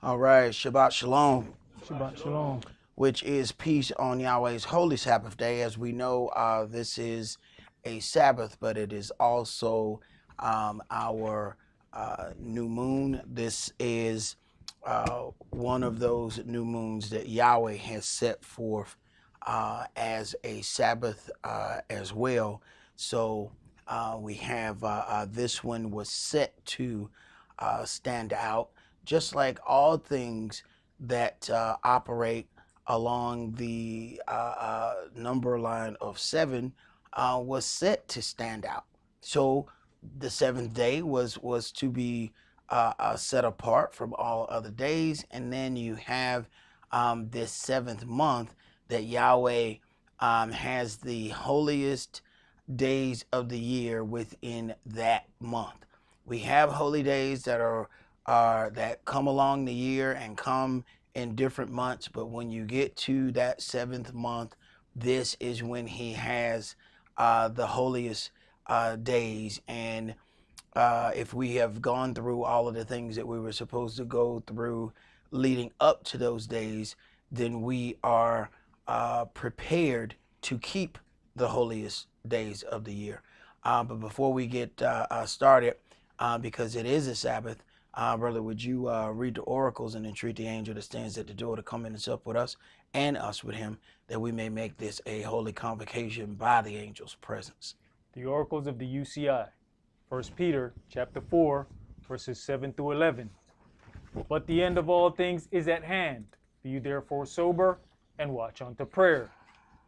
All right, Shabbat Shalom, Shabbat Shalom. which is peace on Yahweh's holy Sabbath day. As we know, this is a Sabbath, but it is also our new moon. This is one of those new moons that Yahweh has set forth as a Sabbath as well. So we have this one was set to stand out, just like all things that operate along the number line of 7 was set to stand out. So the seventh day was to be set apart from all other days, and then you have this 7th month that Yahweh has the holiest days of the year within that month. We have holy days that are that come along the year and come in different months, but when you get to that 7th month, this is when he has the holiest days. And if we have gone through all of the things that we were supposed to go through leading up to those days, then we are prepared to keep the holiest days of the year. But before we get started, because it is a Sabbath, brother, would you read the oracles and entreat the angel that stands at the door to come in and sup with us and us with him, that we may make this a holy convocation by the angel's presence? The oracles of the UCI. 1 Peter chapter 4, verses 7 through 11. But the end of all things is at hand. Be you therefore sober and watch unto prayer.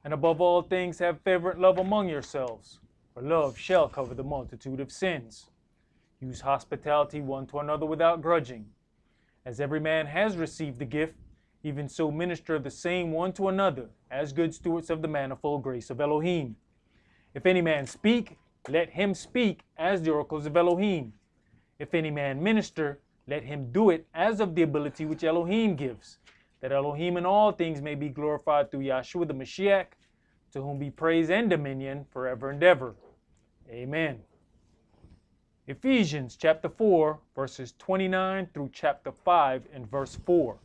And above all things have fervent love among yourselves, for love shall cover the multitude of sins. Use hospitality one to another without grudging. As every man has received the gift, even so minister the same one to another, as good stewards of the manifold grace of Elohim. If any man speak, let him speak as the oracles of Elohim. If any man minister, let him do it as of the ability which Elohim gives, that Elohim in all things may be glorified through Yahshua the Mashiach, to whom be praise and dominion forever and ever. Amen. Ephesians chapter 4, verses 29 through chapter 5 and verse 4.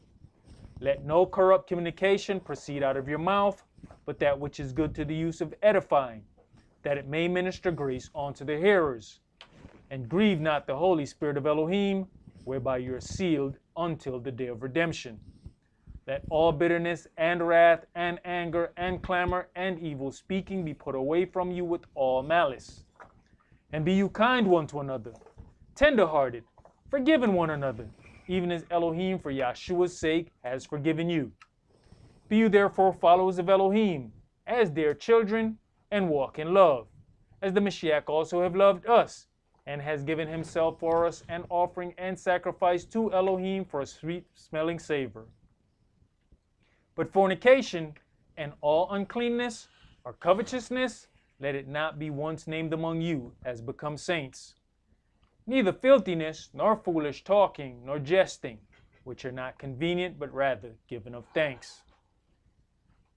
Let no corrupt communication proceed out of your mouth, but that which is good to the use of edifying, that it may minister grace unto the hearers. And grieve not the Holy Spirit of Elohim, whereby you are sealed until the day of redemption. Let all bitterness and wrath and anger and clamor and evil speaking be put away from you with all malice. And be you kind one to another, tender-hearted, forgiving one another, even as Elohim for Yahshua's sake has forgiven you. Be you therefore followers of Elohim, as their children, and walk in love, as the Mashiach also have loved us, and has given himself for us an offering and sacrifice to Elohim for a sweet-smelling savor. But fornication and all uncleanness or covetousness, let it not be once named among you as becomes saints. Neither filthiness, nor foolish talking, nor jesting, which are not convenient, but rather given of thanks.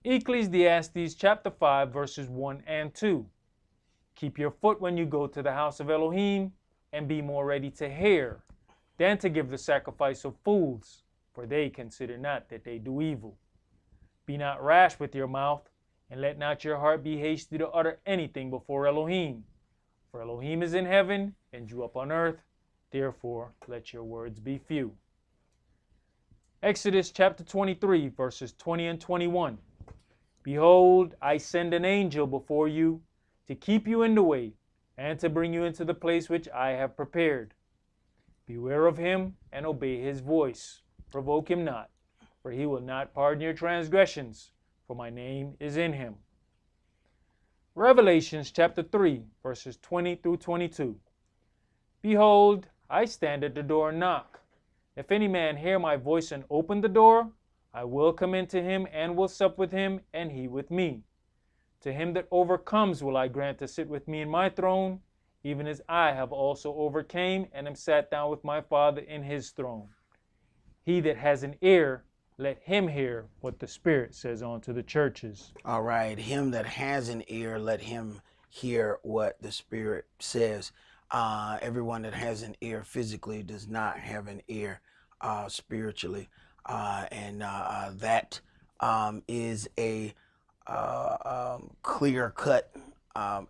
Ecclesiastes chapter 5, verses 1 and 2. Keep your foot when you go to the house of Elohim, and be more ready to hear than to give the sacrifice of fools, for they consider not that they do evil. Be not rash with your mouth, and let not your heart be hasty to utter anything before Elohim. For Elohim is in heaven, and you up on earth, therefore let your words be few. Exodus chapter 23, verses 20 and 21. Behold, I send an angel before you, to keep you in the way, and to bring you into the place which I have prepared. Beware of him, and obey his voice. Provoke him not, for he will not pardon your transgressions, for my name is in him. Revelations chapter 3, verses 20 through 22. Behold, I stand at the door and knock. If any man hear my voice and open the door, I will come into him and will sup with him, and he with me. To him that overcomes will I grant to sit with me in my throne, even as I have also overcame and am sat down with my Father in his throne. He that has an ear, let him hear what the Spirit says unto the churches. All right, him that has an ear, let him hear what the Spirit says. Everyone that has an ear physically does not have an ear spiritually. And that is a clear-cut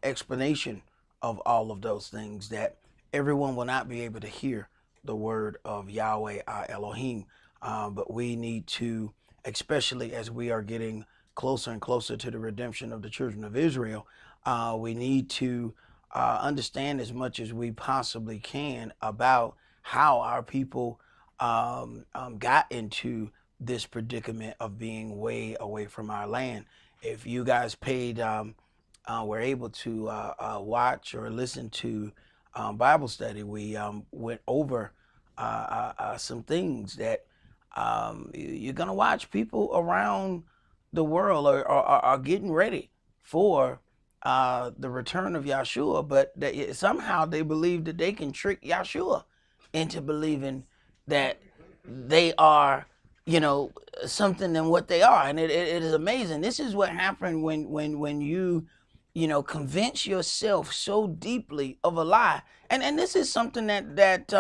explanation of all of those things, that everyone will not be able to hear the word of Yahweh our Elohim, but we need to, especially as we are getting closer and closer to the redemption of the children of Israel, we need to understand as much as we possibly can about how our people got into this predicament of being way away from our land. If you guys were able to watch or listen to Bible study, we went over some things that you're going to watch people around the world are getting ready for the return of Yahshua, but somehow they believe that they can trick Yahshua into believing that they are, something than what they are. And it is amazing. This is what happened when you convince yourself so deeply of a lie. And this is something that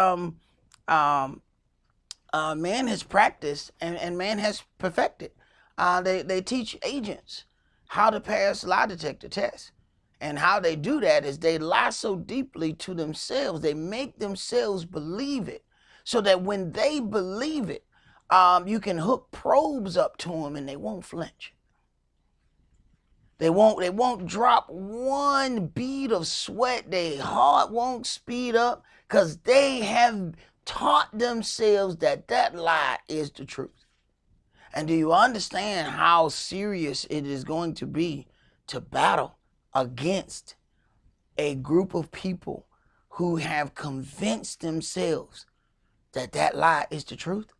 man has practiced and man has perfected. They teach agents how to pass lie detector tests. And how they do that is they lie so deeply to themselves, they make themselves believe it, so that when they believe it, you can hook probes up to them and they won't flinch. They won't drop one bead of sweat. Their heart won't speed up, because they have taught themselves that lie is the truth. And do you understand how serious it is going to be to battle against a group of people who have convinced themselves that lie is the truth?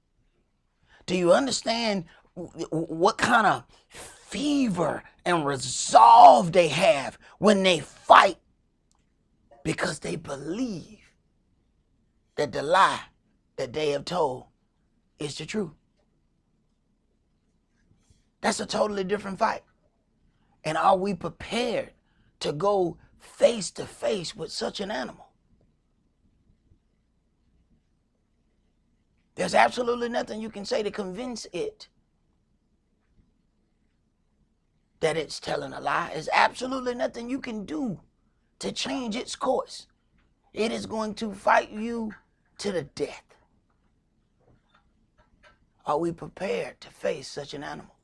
Do you understand what kind of fever and resolve they have when they fight? Because they believe that the lie that they have told is the truth. That's a totally different fight. And are we prepared to go face to face with such an animal? There's absolutely nothing you can say to convince it that it's telling a lie. There's absolutely nothing you can do to change its course. It is going to fight you to the death. Are we prepared to face such an animal?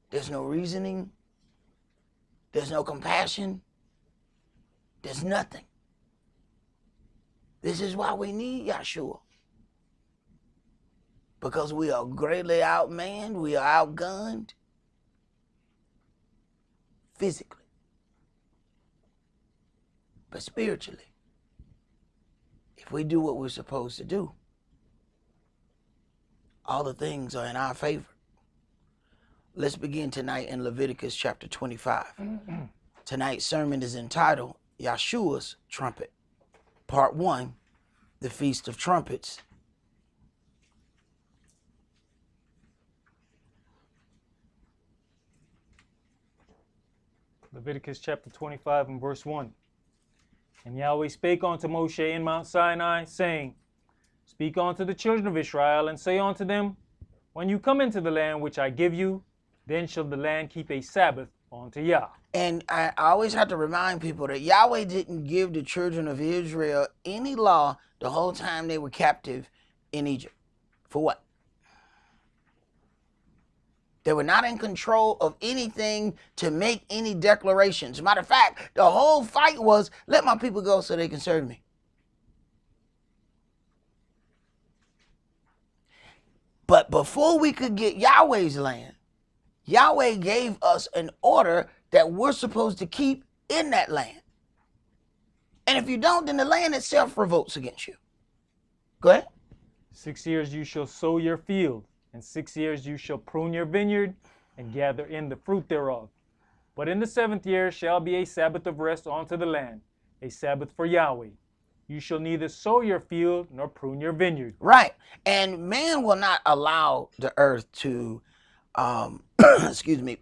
There's no reasoning. There's no compassion. There's nothing. This is why we need Yahshua. Because we are greatly outmanned. We are outgunned. Physically. But spiritually, if we do what we're supposed to do, all the things are in our favor. Let's begin tonight in Leviticus chapter 25. Tonight's sermon is entitled Yahshua's Trumpet. Part 1, the Feast of Trumpets. Leviticus chapter 25 and verse 1. And Yahweh spake unto Moshe in Mount Sinai, saying, Speak unto the children of Israel, and say unto them, When you come into the land which I give you, then shall the land keep a Sabbath unto Yah. And I always have to remind people that Yahweh didn't give the children of Israel any law the whole time they were captive in Egypt. For what? They were not in control of anything to make any declarations. Matter of fact, the whole fight was, let my people go so they can serve me. But before we could get Yahweh's land, Yahweh gave us an order that we're supposed to keep in that land. And if you don't, then the land itself revolts against you. Go ahead. 6 years you shall sow your field, and 6 years you shall prune your vineyard, and gather in the fruit thereof. But in the 7th year shall be a Sabbath of rest unto the land, a Sabbath for Yahweh. You shall neither sow your field nor prune your vineyard. Right. And man will not allow the earth to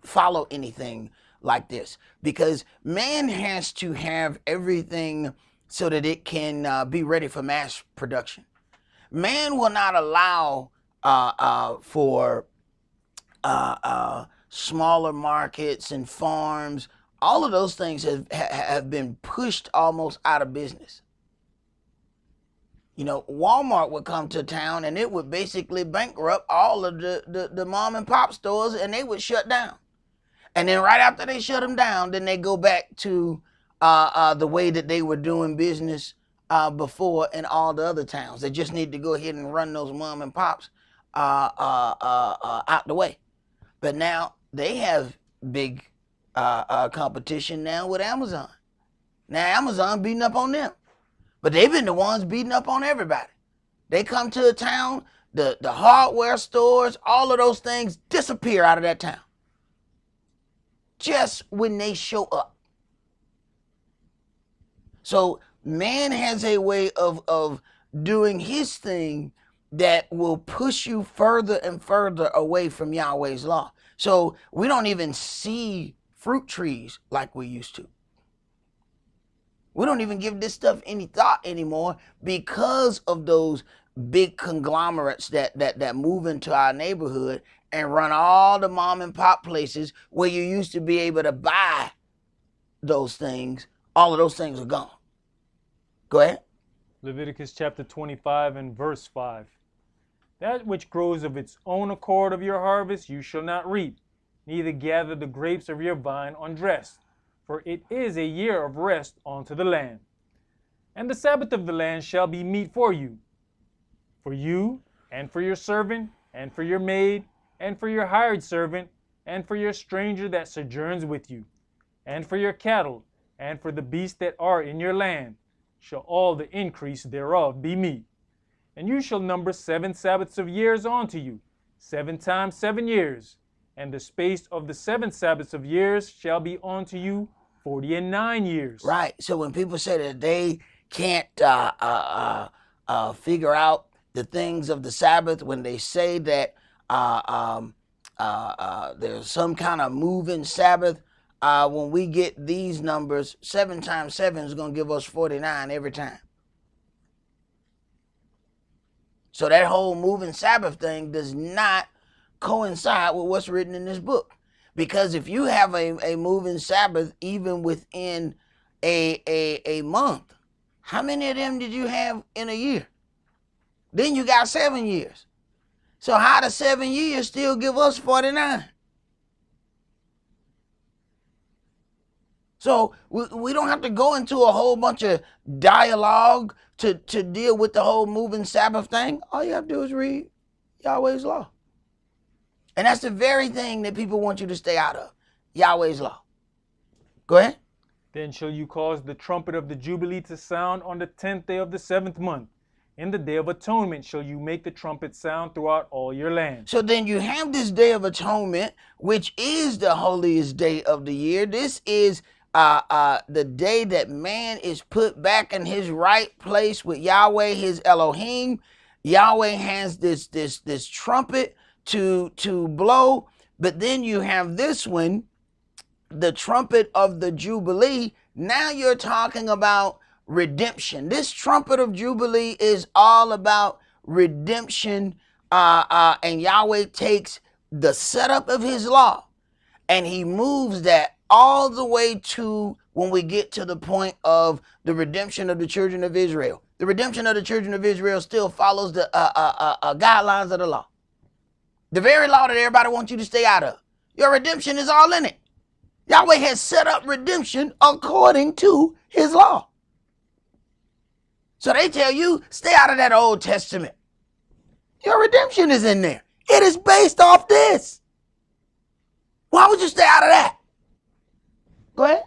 follow anything like this, because man has to have everything so that it can be ready for mass production. Man will not allow for smaller markets and farms. All of those things have been pushed almost out of business. You know, Walmart would come to town and it would basically bankrupt all of the mom and pop stores, and they would shut down. And then right after they shut them down, then they go back to the way that they were doing business before in all the other towns. They just need to go ahead and run those mom and pops out the way. But now they have big competition now with Amazon. Now Amazon beating up on them. But they've been the ones beating up on everybody. They come to a town, the hardware stores, all of those things disappear out of that town just when they show up. So man has a way of doing his thing that will push you further and further away from Yahweh's law. So we don't even see fruit trees like we used to. We don't even give this stuff any thought anymore because of those big conglomerates that move into our neighborhood and run all the mom and pop places where you used to be able to buy those things. All of those things are gone. Go ahead. Leviticus chapter 25 and verse 5. That which grows of its own accord of your harvest you shall not reap, neither gather the grapes of your vine undressed. For it is a year of rest unto the land. And the Sabbath of the land shall be meat for you, and for your servant, and for your maid, and for your hired servant, and for your stranger that sojourns with you, and for your cattle, and for the beasts that are in your land, shall all the increase thereof be meat. And you shall number 7 Sabbaths of years unto you, 7 times 7 years. And the space of the 7 Sabbaths of years shall be unto you 49 years. Right. So when people say that they can't figure out the things of the Sabbath, when they say that there's some kind of moving Sabbath, when we get these numbers, 7 times 7 is going to give us 49 every time. So that whole moving Sabbath thing does not coincide with what's written in this book. Because if you have a moving Sabbath, even within a month, how many of them did you have in a year? Then you got 7 years. So how does 7 years still give us 49? So we don't have to go into a whole bunch of dialogue to deal with the whole moving Sabbath thing. All you have to do is read Yahweh's law. And that's the very thing that people want you to stay out of, Yahweh's law. Go ahead. Then shall you cause the trumpet of the Jubilee to sound on the 10th day of the 7th month. In the day of atonement shall you make the trumpet sound throughout all your land. So then you have this day of atonement, which is the holiest day of the year. This is the day that man is put back in his right place with Yahweh, his Elohim. Yahweh has this trumpet to blow, but then you have this one, the trumpet of the Jubilee. Now you're talking about redemption. This trumpet of Jubilee is all about redemption, and Yahweh takes the setup of his law and he moves that all the way to when we get to the point of the redemption of the children of Israel. The redemption of the children of Israel still follows the guidelines of the law. The very law that everybody wants you to stay out of. Your redemption is all in it. Yahweh has set up redemption according to his law. So they tell you, stay out of that Old Testament. Your redemption is in there. It is based off this. Why would you stay out of that? Go ahead.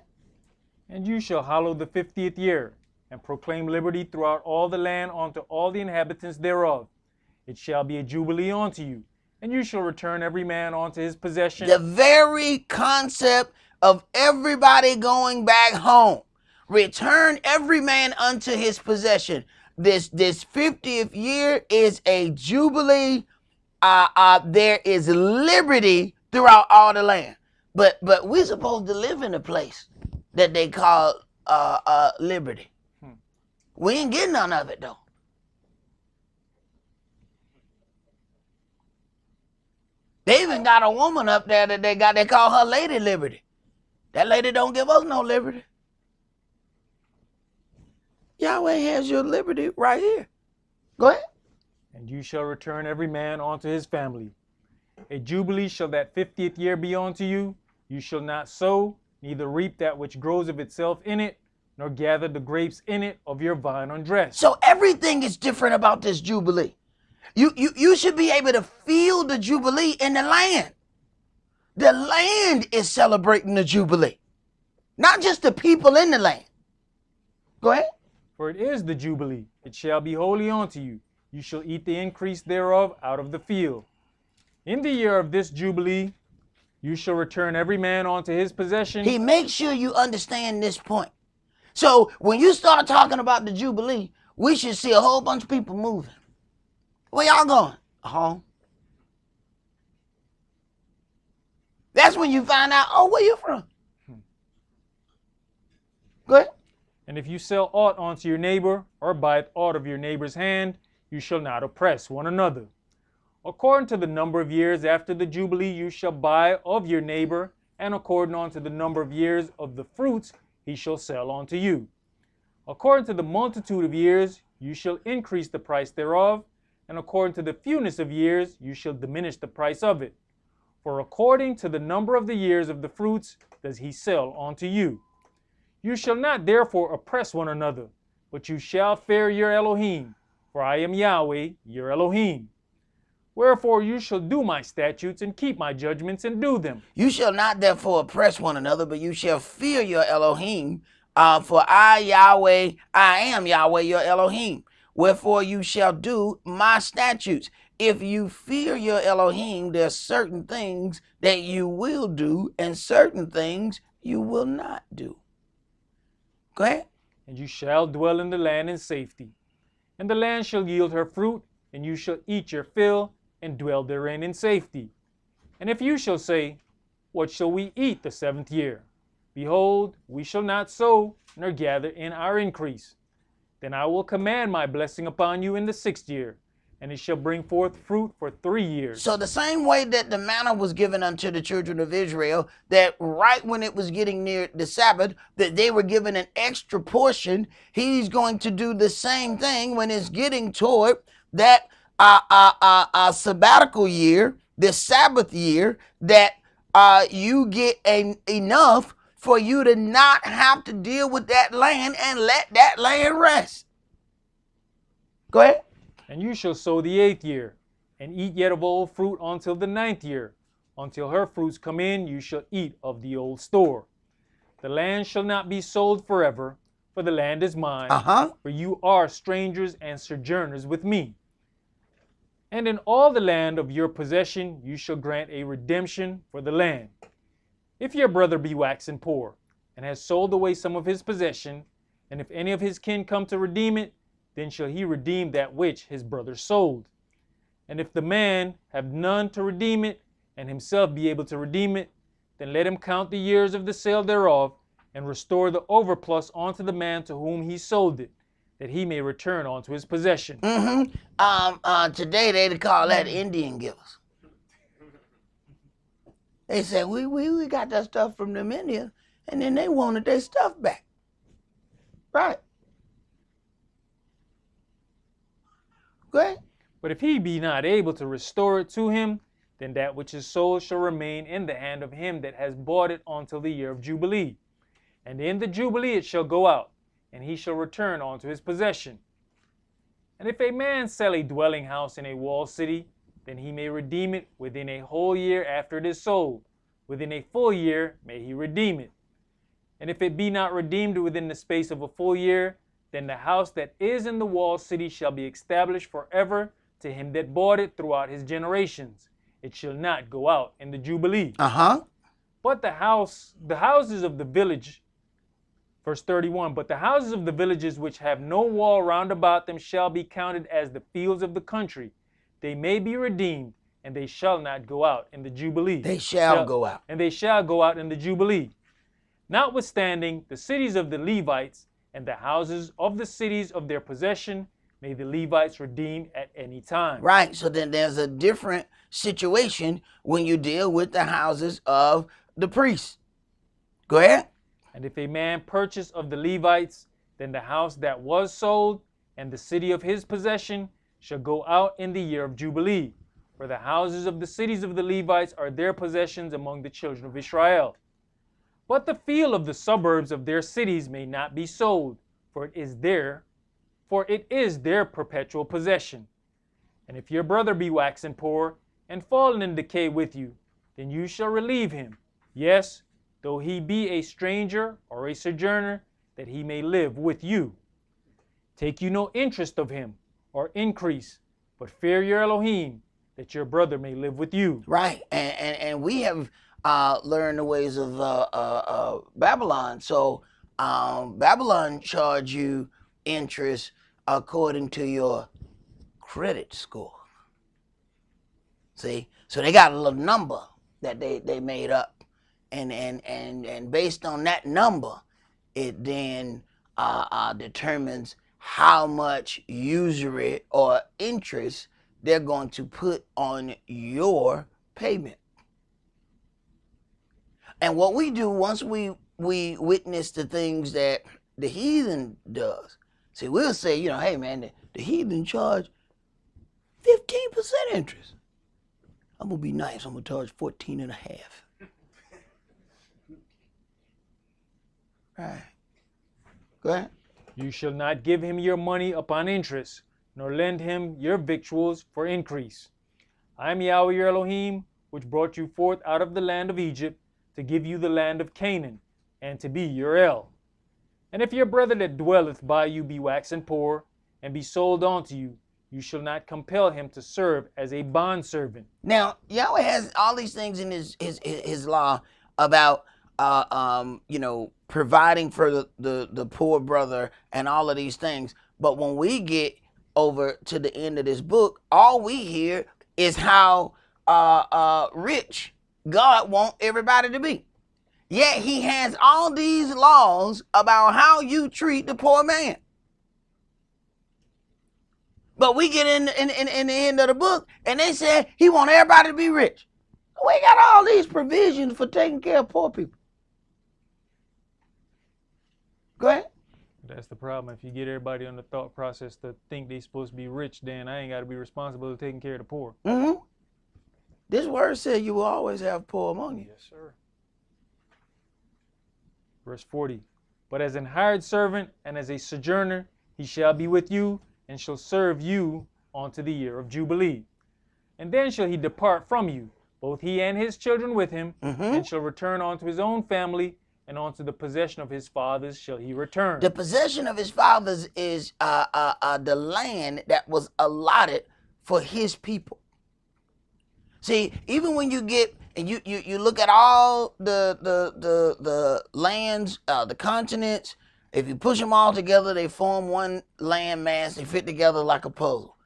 And you shall hallow the 50th year, and proclaim liberty throughout all the land unto all the inhabitants thereof. It shall be a jubilee unto you, and you shall return every man unto his possession. The very concept of everybody going back home. Return every man unto his possession. This 50th year is a jubilee. There is liberty throughout all the land. But we're supposed to live in a place that they call liberty. We ain't getting none of it though. They even got a woman up there that they call her Lady Liberty. That lady don't give us no liberty. Yahweh has your liberty right here. Go ahead. And you shall return every man unto his family. A jubilee shall that 50th year be unto you. You shall not sow, neither reap that which grows of itself in it, nor gather the grapes in it of your vine undressed. So everything is different about this Jubilee. You should be able to feel the Jubilee in the land. The land is celebrating the Jubilee, not just the people in the land. Go ahead. For it is the Jubilee, it shall be holy unto you. You shall eat the increase thereof out of the field. In the year of this Jubilee, you shall return every man unto his possession. He makes sure you understand this point. So when you start talking about the Jubilee, we should see a whole bunch of people moving. Where y'all going? Home. That's when you find out, oh, where you from? Go ahead. And if you sell aught unto your neighbor, or buy aught of your neighbor's hand, you shall not oppress one another. According to the number of years after the Jubilee you shall buy of your neighbor, and according unto the number of years of the fruits he shall sell unto you. According to the multitude of years you shall increase the price thereof, and according to the fewness of years you shall diminish the price of it. For according to the number of the years of the fruits does he sell unto you. You shall not therefore oppress one another, but you shall fear your Elohim, for I am Yahweh, your Elohim. Wherefore you shall do my statutes and keep my judgments and do them. You shall not therefore oppress one another, but you shall fear your Elohim, for I, Yahweh, I am Yahweh, your Elohim. Wherefore you shall do my statutes. If you fear your Elohim, there's certain things that you will do and certain things you will not do. Go ahead. And you shall dwell in the land in safety. And the land shall yield her fruit, and you shall eat your fill, and dwell therein in safety. And if you shall say, what shall we eat the 7th year? Behold, we shall not sow, nor gather in our increase. Then I will command my blessing upon you in the 6th year, and it shall bring forth fruit for 3 years. So the same way that the manna was given unto the children of Israel, that right when it was getting near the Sabbath, that they were given an extra portion, he's going to do the same thing when it's getting toward that sabbatical year, the Sabbath year, that you get enough for you to not have to deal with that land and let that land rest. Go ahead. And you shall sow the 8th year, and eat yet of old fruit until the 9th year. Until her fruits come in, you shall eat of the old store. The land shall not be sold forever, for the land is mine, for you are strangers and sojourners with me. And in all the land of your possession you shall grant a redemption for the land. If your brother be waxen poor, and has sold away some of his possession, and if any of his kin come to redeem it, then shall he redeem that which his brother sold. And if the man have none to redeem it, and himself be able to redeem it, then let him count the years of the sale thereof, and restore the overplus unto the man to whom he sold it, that he may return unto his possession. Today they call that Indian givers. They said, we got that stuff from them Indians, and then they wanted their stuff back. Right. Go ahead. But if he be not able to restore it to him, then that which is sold shall remain in the hand of him that has bought it until the year of Jubilee. And in the Jubilee it shall go out, and he shall return unto his possession. And if a man sell a dwelling house in a walled city, then he may redeem it within a whole year after it is sold. Within a full year may he redeem it. And if it be not redeemed within the space of a full year, then the house that is in the walled city shall be established forever to him that bought it throughout his generations. It shall not go out in the Jubilee. But the houses of the village, verse 31, but the houses of the villages which have no wall round about them shall be counted as the fields of the country. They may be redeemed, and they shall not go out in the Jubilee. They shall go out. And they shall go out in the Jubilee. Notwithstanding, the cities of the Levites and the houses of the cities of their possession may the Levites redeem at any time. Right. So then there's a different situation when you deal with the houses of the priests. Go ahead. And if a man purchase of the Levites, then the house that was sold and the city of his possession shall go out in the year of Jubilee. For the houses of the cities of the Levites are their possessions among the children of Israel. But the field of the suburbs of their cities may not be sold, for it is their perpetual possession. And if your brother be waxen poor, and fallen in decay with you, then you shall relieve him, yes, though he be a stranger or a sojourner, that he may live with you. Take you no interest of him, or increase, but fear your Elohim, that your brother may live with you. Right. And we have learned the ways of Babylon. So Babylon charge you interest according to your credit score. See? So they got a little number that they made up. And based on that number, it then determines how much usury or interest they're going to put on your payment. And what we do once we witness the things that the heathen does, see, we'll say, you know, hey man, the heathen charge 15% interest. I'm gonna be nice. I'm gonna charge 14.5. Right. Go ahead. You shall not give him your money upon interest, nor lend him your victuals for increase. I am Yahweh your Elohim, which brought you forth out of the land of Egypt, to give you the land of Canaan, and to be your El. And if your brother that dwelleth by you be waxen poor, and be sold unto you, you shall not compel him to serve as a bondservant. Now, Yahweh has all these things in his law about you know, providing for the poor brother and all of these things. But when we get over to the end of this book, all we hear is how rich God wants everybody to be. Yet he has all these laws about how you treat the poor man. But we get in the end of the book, and they said he wants everybody to be rich. We got all these provisions for taking care of poor people. Go ahead. That's the problem. If you get everybody on the thought process to think they're supposed to be rich, then I ain't got to be responsible for taking care of the poor. Mm-hmm. This word said you will always have poor among you. Yes, sir. Verse 40. But as an hired servant and as a sojourner, he shall be with you, and shall serve you unto the year of Jubilee. And then shall he depart from you, both he and his children with him, and shall return unto his own family, and unto the possession of his fathers shall he return. The possession of his fathers is the land that was allotted for his people. See, even when you get and you look at all the lands, the continents, if you push them all together, they form one land mass. They fit together like a puzzle.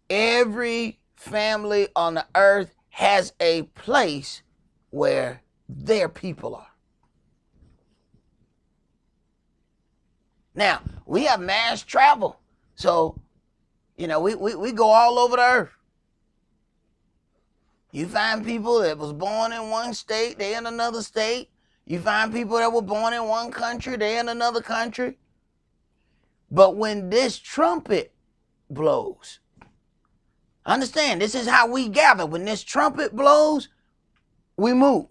Every family on the earth has a place where their people are. Now, we have mass travel. So, you know, we go all over the earth. You find people that was born in one state, they in another state. You find people that were born in one country, they in another country. But when this trumpet blows, understand, this is how we gather. When this trumpet blows, we move.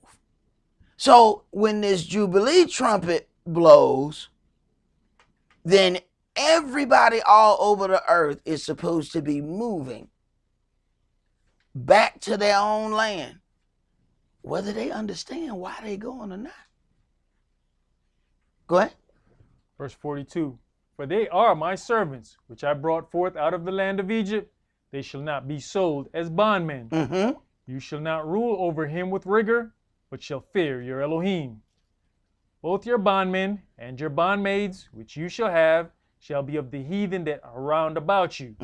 So when this Jubilee trumpet blows, then everybody all over the earth is supposed to be moving back to their own land, whether they understand why they going or not. Go ahead. Verse 42. For they are my servants, which I brought forth out of the land of Egypt. They shall not be sold as bondmen. You shall not rule over him with rigor, but shall fear your Elohim. Both your bondmen and your bondmaids, which you shall have, shall be of the heathen that are round about you.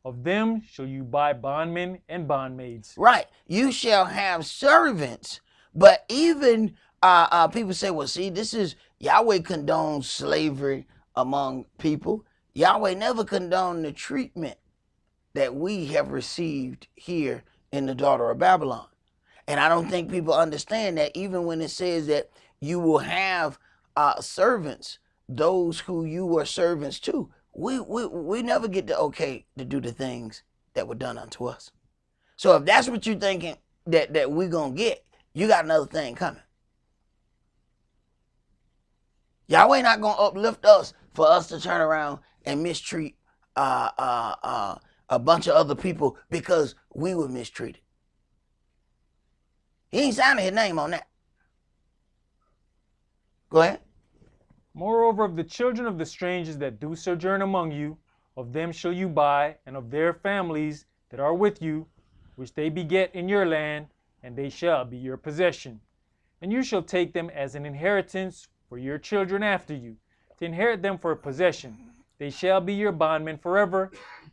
Of them shall you buy bondmen and bondmaids. Right. You shall have servants. But even people say, well, see, this is Yahweh condones slavery among people. Yahweh never condoned the treatment that we have received here in the daughter of Babylon. And I don't think people understand that even when it says that you will have servants, those who you were servants to, we never get the okay to do the things that were done unto us. So if that's what you're thinking that we're going to get, you got another thing coming. Yahweh not going to uplift us for us to turn around and mistreat a bunch of other people because we were mistreated. He ain't signing his name on that. Go ahead. Moreover, of the children of the strangers that do sojourn among you, of them shall you buy, and of their families that are with you, which they beget in your land, and they shall be your possession. And you shall take them as an inheritance for your children after you, to inherit them for a possession. They shall be your bondmen forever.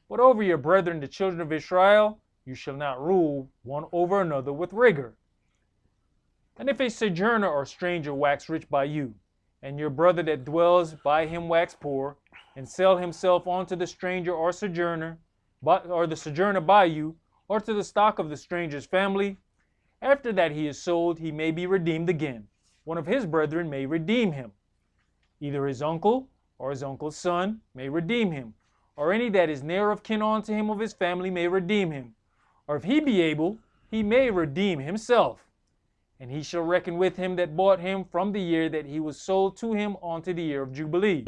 But over your brethren, the children of Israel, you shall not rule one over another with rigor. And if a sojourner or stranger wax rich by you, and your brother that dwells by him wax poor, and sell himself unto the stranger or sojourner, or the sojourner by you, or to the stock of the stranger's family, after that he is sold, he may be redeemed again. One of his brethren may redeem him. Either his uncle or his uncle's son may redeem him, or any that is near of kin unto him of his family may redeem him. Or if he be able, he may redeem himself. And he shall reckon with him that bought him from the year that he was sold to him unto the year of Jubilee.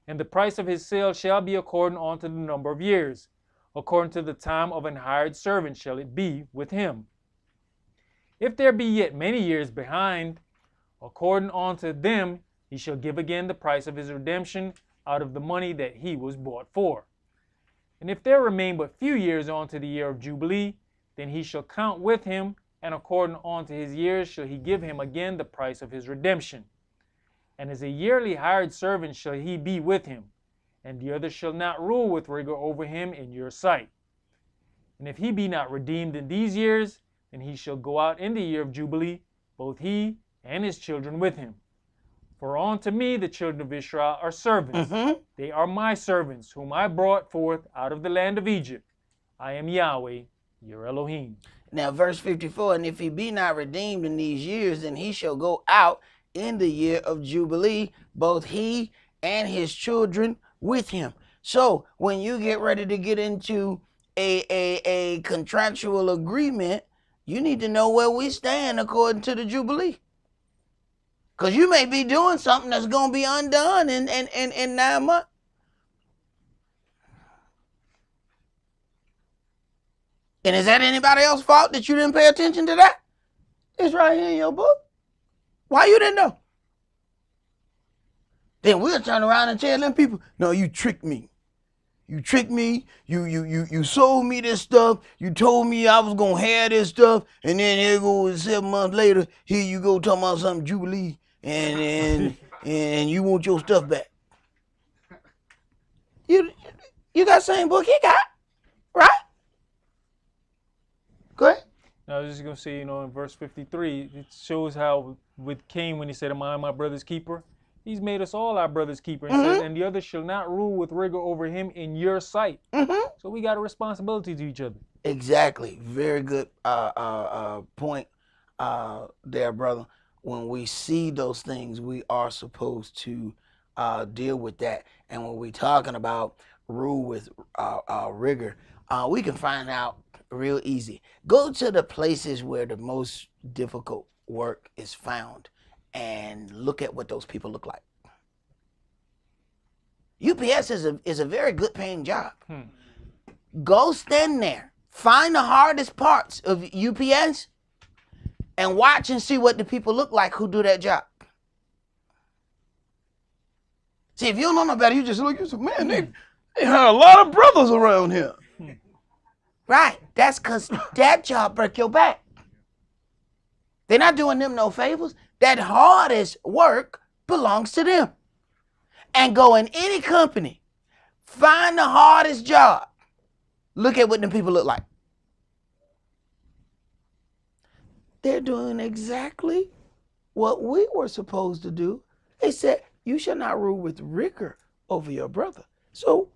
And the price of his sale shall be according unto the number of years. According to the time of an hired servant shall it be with him. If there be yet many years behind, according unto them he shall give again the price of his redemption out of the money that he was bought for. And if there remain but few years unto the year of Jubilee, then he shall count with him, and according unto his years shall he give him again the price of his redemption. And as a yearly hired servant shall he be with him, and the other shall not rule with rigor over him in your sight. And if he be not redeemed in these years, then he shall go out in the year of Jubilee, both he and his children with him. For unto me the children of Israel are servants. They are my servants, whom I brought forth out of the land of Egypt. I am Yahweh, your Elohim. Now, verse 54, and if he be not redeemed in these years, then he shall go out in the year of Jubilee, both he and his children with him. So when you get ready to get into a contractual agreement, you need to know where we stand according to the Jubilee. Because you may be doing something that's going to be undone in 9 months. And is that anybody else's fault that you didn't pay attention to that? It's right here in your book. Why you didn't know? Then we'll turn around and tell them people, no, you tricked me. You tricked me. You sold me this stuff. You told me I was going to have this stuff. And then here goes 7 months later, here you go talking about something Jubilee. And you want your stuff back. You got the same book he got, right? Go ahead. Now, I was just going to say, in verse 53, it shows how with Cain, when he said, am I my brother's keeper? He's made us all our brother's keeper. And says, and the other shall not rule with rigor over him in your sight. So we got a responsibility to each other. Exactly. Very good point there, brother. When we see those things, we are supposed to deal with that. And when we're talking about rule with rigor, we can find out real easy. Go to the places where the most difficult work is found and look at what those people look like. UPS is a very good paying job. Go stand there, find the hardest parts of UPS and watch and see what the people look like who do that job. See, if you don't know no better, you just look, you say, man, they have a lot of brothers around here. Right, that's because that job break your back. They're not doing them no favors. That hardest work belongs to them. And go in any company, find the hardest job. Look at what them people look like. They're doing exactly what we were supposed to do. They said, you shall not rule with rigor over your brother. So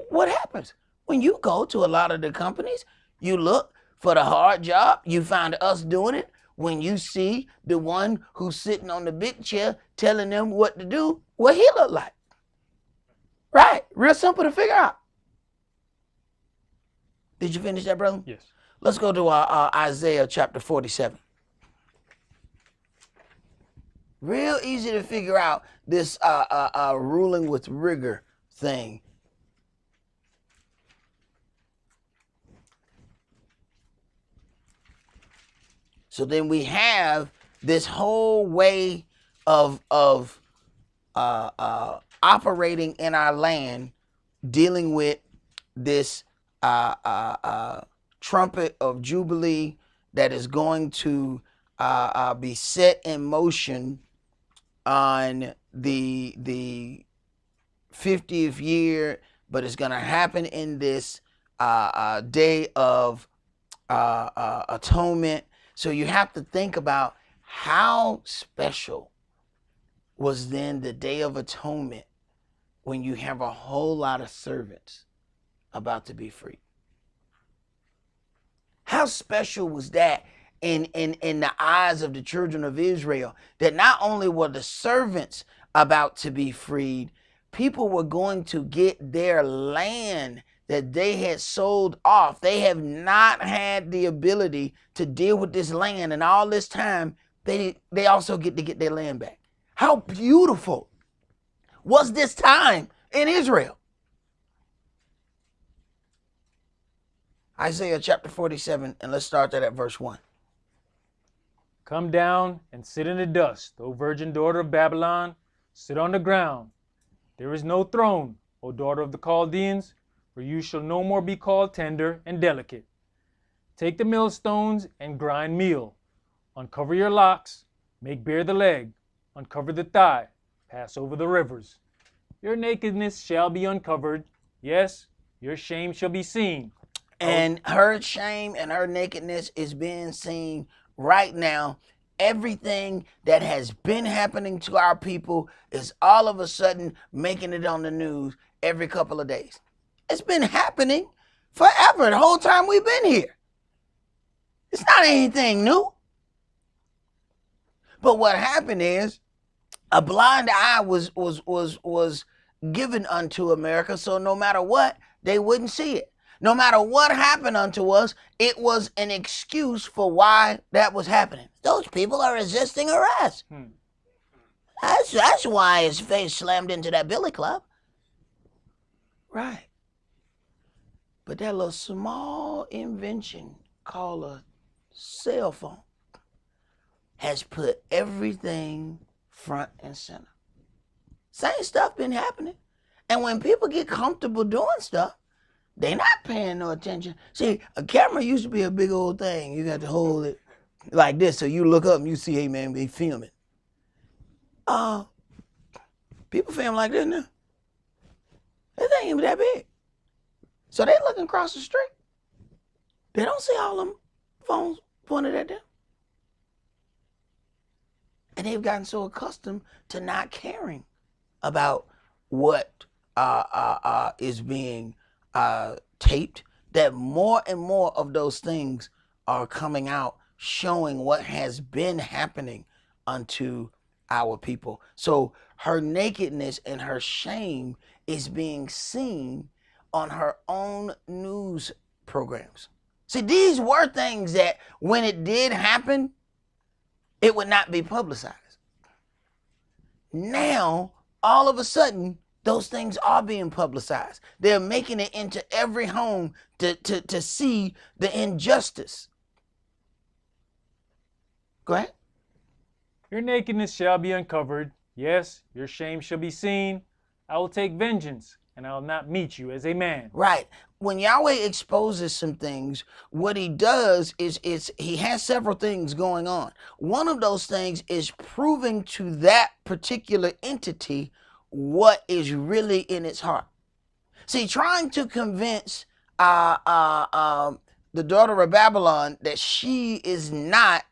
what happens? When you go to a lot of the companies, you look for the hard job, you find us doing it. When you see the one who's sitting on the big chair telling them what to do, what he look like. Right, real simple to figure out. Did you finish that, brother? Yes. Let's go to Isaiah chapter 47. Real easy to figure out this ruling with rigor thing. So then we have this whole way of operating in our land, dealing with this trumpet of Jubilee that is going to be set in motion on the 50th year, but it's going to happen in this day of atonement. So you have to think about how special was then the Day of Atonement when you have a whole lot of servants about to be free. How special was that in the eyes of the children of Israel, that not only were the servants about to be freed, people were going to get their land that they had sold off. They have not had the ability to deal with this land, and all this time they also get to get their land back. How beautiful was this time in Israel? Isaiah chapter 47, and let's start that at verse 1. Come down and sit in the dust, O virgin daughter of Babylon. Sit on the ground. There is no throne, O daughter of the Chaldeans, for you shall no more be called tender and delicate. Take the millstones and grind meal. Uncover your locks, make bare the leg, uncover the thigh, pass over the rivers. Your nakedness shall be uncovered, yes, your shame shall be seen. And her shame and her nakedness is being seen right now. Everything that has been happening to our people is all of a sudden making it on the news every couple of days. It's been happening forever, the whole time we've been here. It's not anything new. But what happened is a blind eye was given unto America, so no matter what, they wouldn't see it. No matter what happened unto us, it was an excuse for why that was happening. Those people are resisting arrest. That's why his face slammed into that billy club. Right. But that little small invention called a cell phone has put everything front and center. Same stuff been happening. And when people get comfortable doing stuff, they're not paying no attention. See, a camera used to be a big old thing. You got to hold it like this so you look up and you see, hey man, they filming. People film like this now. It ain't even that big. So they looking across the street. They don't see all them phones pointed at them. And they've gotten so accustomed to not caring about what is being taped, that more and more of those things are coming out, showing what has been happening unto our people. So her nakedness and her shame is being seen on her own news programs. See, these were things that when it did happen, it would not be publicized. Now, all of a sudden, those things are being publicized. They're making it into every home to see the injustice. Go ahead. Your nakedness shall be uncovered, yes, your shame shall be seen. I will take vengeance, and I will not meet you as a man. Right. When Yahweh exposes some things, what he does is he has several things going on. One of those things is proving to that particular entity what is really in its heart. See, trying to convince the daughter of Babylon that she is not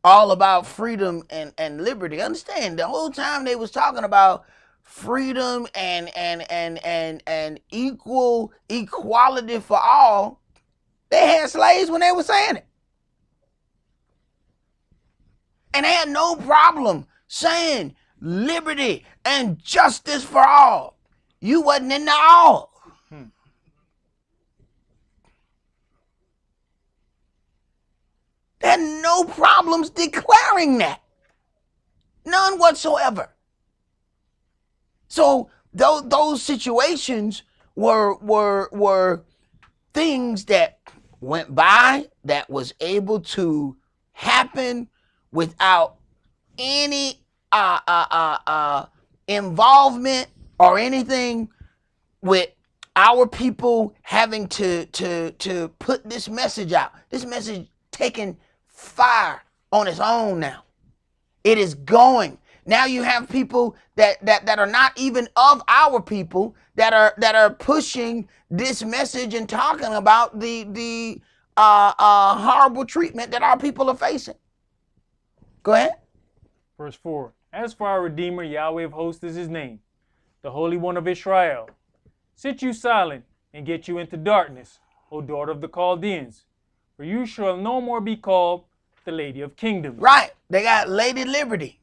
all about freedom and liberty. Understand, the whole time they was talking about freedom and equality for all, they had slaves when they were saying it. And they had no problem saying liberty and justice for all. You wasn't in the all. They had no problems declaring that. None whatsoever. So those situations were things that went by, that was able to happen without any involvement or anything with our people having to put this message out. This message taking fire on its own now. It is going. Now you have people that are not even of our people that are pushing this message and talking about the horrible treatment that our people are facing. Go ahead. Verse 4. As for our Redeemer, Yahweh of hosts is his name, the Holy One of Israel. Sit you silent and get you into darkness, O daughter of the Chaldeans, for you shall no more be called the Lady of Kingdoms. Right. They got Lady Liberty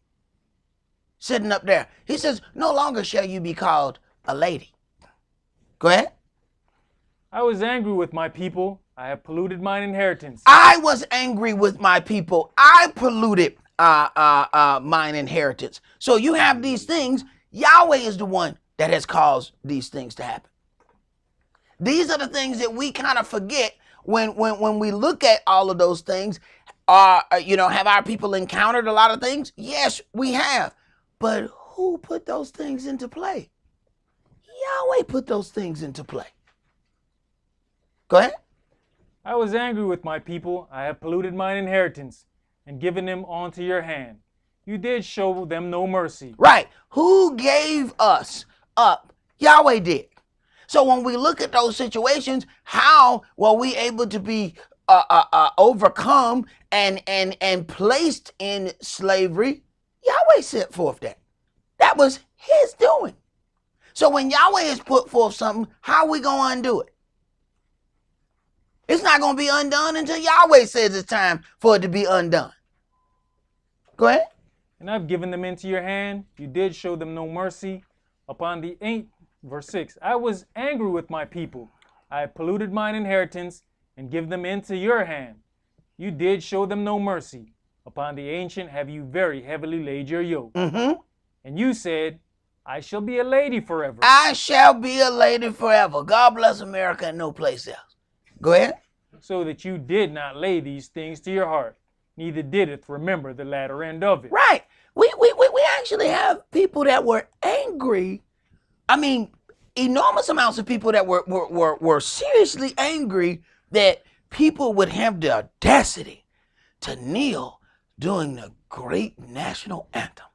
sitting up there. He says, no longer shall you be called a lady. Go ahead. I was angry with my people. I have polluted mine inheritance. I was angry with my people. I polluted mine inheritance. So you have these things. Yahweh is the one that has caused these things to happen. These are the things that we kind of forget when we look at all of those things. Have our people encountered a lot of things? Yes, we have. But who put those things into play? Yahweh put those things into play. Go ahead. I was angry with my people. I have polluted mine inheritance and given them onto your hand. You did show them no mercy. Right. Who gave us up? Yahweh did. So when we look at those situations, how were we able to be overcome and placed in slavery? Yahweh set forth that. That was his doing. So when Yahweh has put forth something, how are we going to undo it? It's not going to be undone until Yahweh says it's time for it to be undone. Go ahead. And I've given them into your hand. You did show them no mercy. Upon the 8th, verse 6, I was angry with my people. I have polluted mine inheritance and give them into your hand. You did show them no mercy. Upon the ancient have you very heavily laid your yoke. Mm-hmm. And you said, I shall be a lady forever. I shall be a lady forever. God bless America and no place else. Go ahead. So that you did not lay these things to your heart, neither dideth remember the latter end of it. Right. We actually have people that were angry. I mean, enormous amounts of people that were seriously angry that people would have the audacity to kneel during the great national anthem.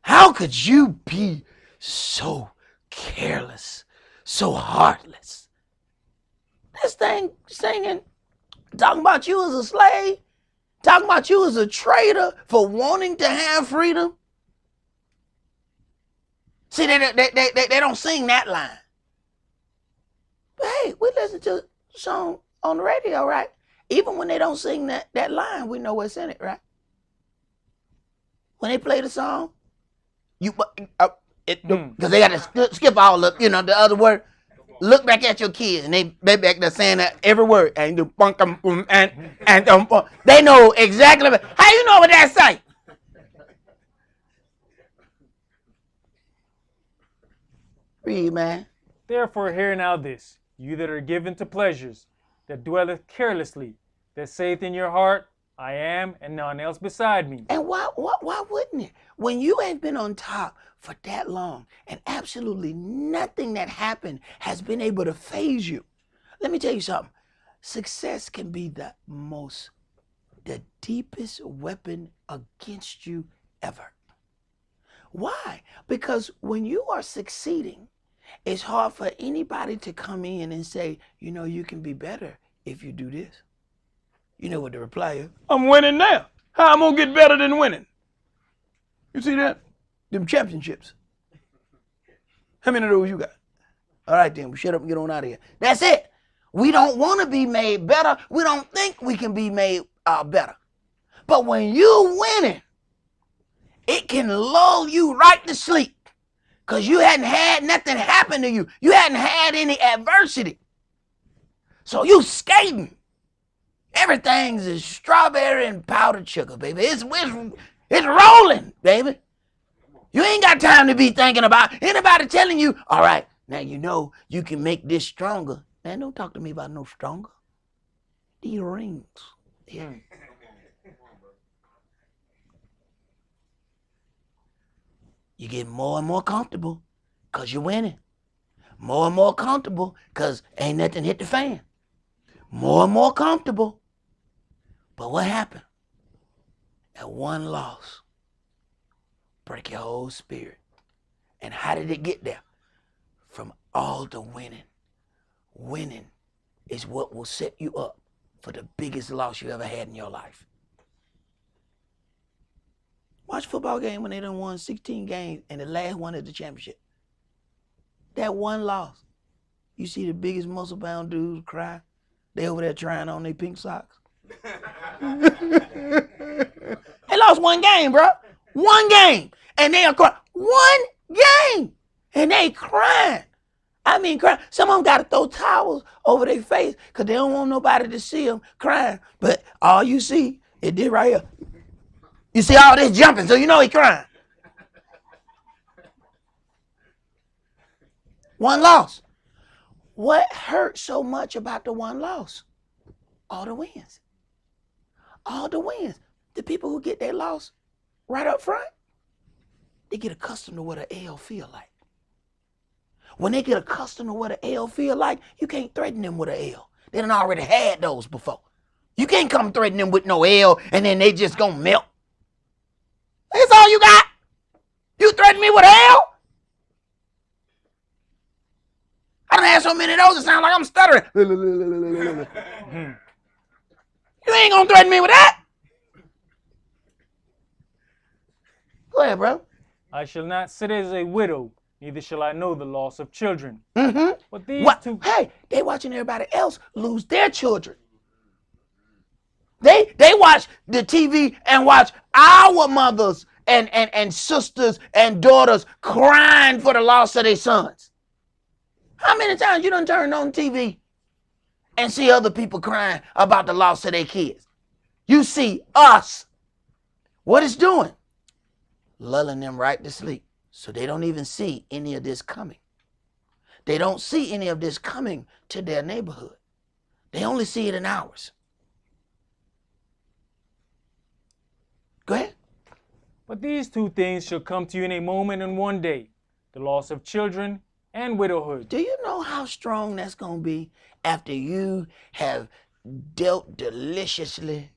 How could you be so careless, so heartless? This thing singing, talking about you as a slave, talking about you as a traitor for wanting to have freedom. See, they don't sing that line. But hey, we listen to a song on the radio, right? Even when they don't sing that line, we know what's in it, right? When they play the song, because they got to skip all of, the other word. Look back at your kids, and they back there saying that every word, and they know exactly. How you know what that say? Read, man. Therefore hear now this, you that are given to pleasures, that dwelleth carelessly, that saith in your heart, I am, and none else beside me. And why wouldn't it? When you ain't been on top for that long, and absolutely nothing that happened has been able to phase you. Let me tell you something. Success can be the deepest weapon against you ever. Why? Because when you are succeeding, it's hard for anybody to come in and say, you can be better if you do this. You know what the reply is? I'm winning now. How am I going to get better than winning? You see that? Them championships. How many of those you got? All right, then, we shut up and get on out of here. That's it. We don't want to be made better. We don't think we can be made better. But when you winning, it can lull you right to sleep because you hadn't had nothing happen to you. You hadn't had any adversity. So you skating. Everything's is strawberry and powdered sugar, baby. It's rolling, baby. You ain't got time to be thinking about anybody telling you, all right, now you know you can make this stronger. Man, don't talk to me about no stronger. These rings. Yeah. You get more and more comfortable because you're winning. More and more comfortable because ain't nothing hit the fan. More and more comfortable. But what happened? At one loss, break your whole spirit. And how did it get there? From all the winning. Winning is what will set you up for the biggest loss you ever had in your life. Watch a football game when they done won 16 games and the last one is the championship. That one loss. You see the biggest muscle-bound dudes cry. They over there trying on their pink socks. They lost one game, bro. One game. And they are crying. One game. And they crying. I mean, crying. Some of them got to throw towels over their face because they don't want nobody to see them crying. But all you see is this right here. You see all this jumping, so you know he crying. One loss. What hurt so much about the one loss? All the wins. All the wins. The people who get their loss right up front, they get accustomed to what an L feel like. When they get accustomed to what an L feel like, you can't threaten them with an L. They done already had those before. You can't come threaten them with no L and then they just gonna melt. That's all you got? You threaten me with an L? I done had so many of those it sound like I'm stuttering. You ain't gonna threaten me with that. Go ahead, bro. I shall not sit as a widow, neither shall I know the loss of children. Mm-hmm. But these two... Hey, they watching everybody else lose their children. They watch the TV and watch our mothers and sisters and daughters crying for the loss of their sons. How many times you done turned on TV and see other people crying about the loss of their kids? You see us. What it's doing? Lulling them right to sleep. So they don't even see any of this coming. They don't see any of this coming to their neighborhood. They only see it in ours. Go ahead. But these two things shall come to you in a moment and one day, the loss of children and widowhood. Do you know how strong that's going to be after you have dealt deliciously?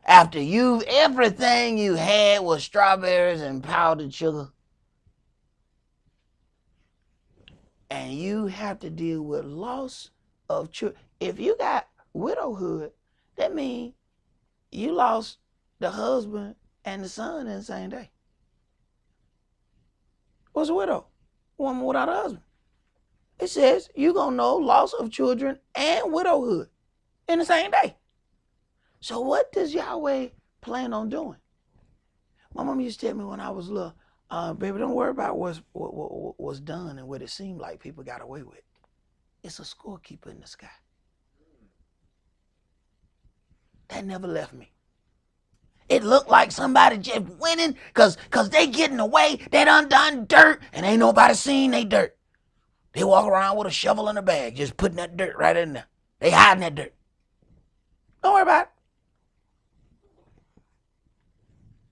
After everything you had was strawberries and powdered sugar. And you have to deal with loss of children. If you got widowhood, that means you lost the husband and the son in the same day. What's a widow? A woman without a husband. It says you're going to know loss of children and widowhood in the same day. So what does Yahweh plan on doing? My mom used to tell me when I was little, baby, don't worry about what's done and what it seemed like people got away with. It's a scorekeeper in the sky. That never left me. It looked like somebody just winning because they getting away. They done dirt and ain't nobody seen they dirt. They walk around with a shovel in a bag, just putting that dirt right in there. They hiding that dirt. Don't worry about it.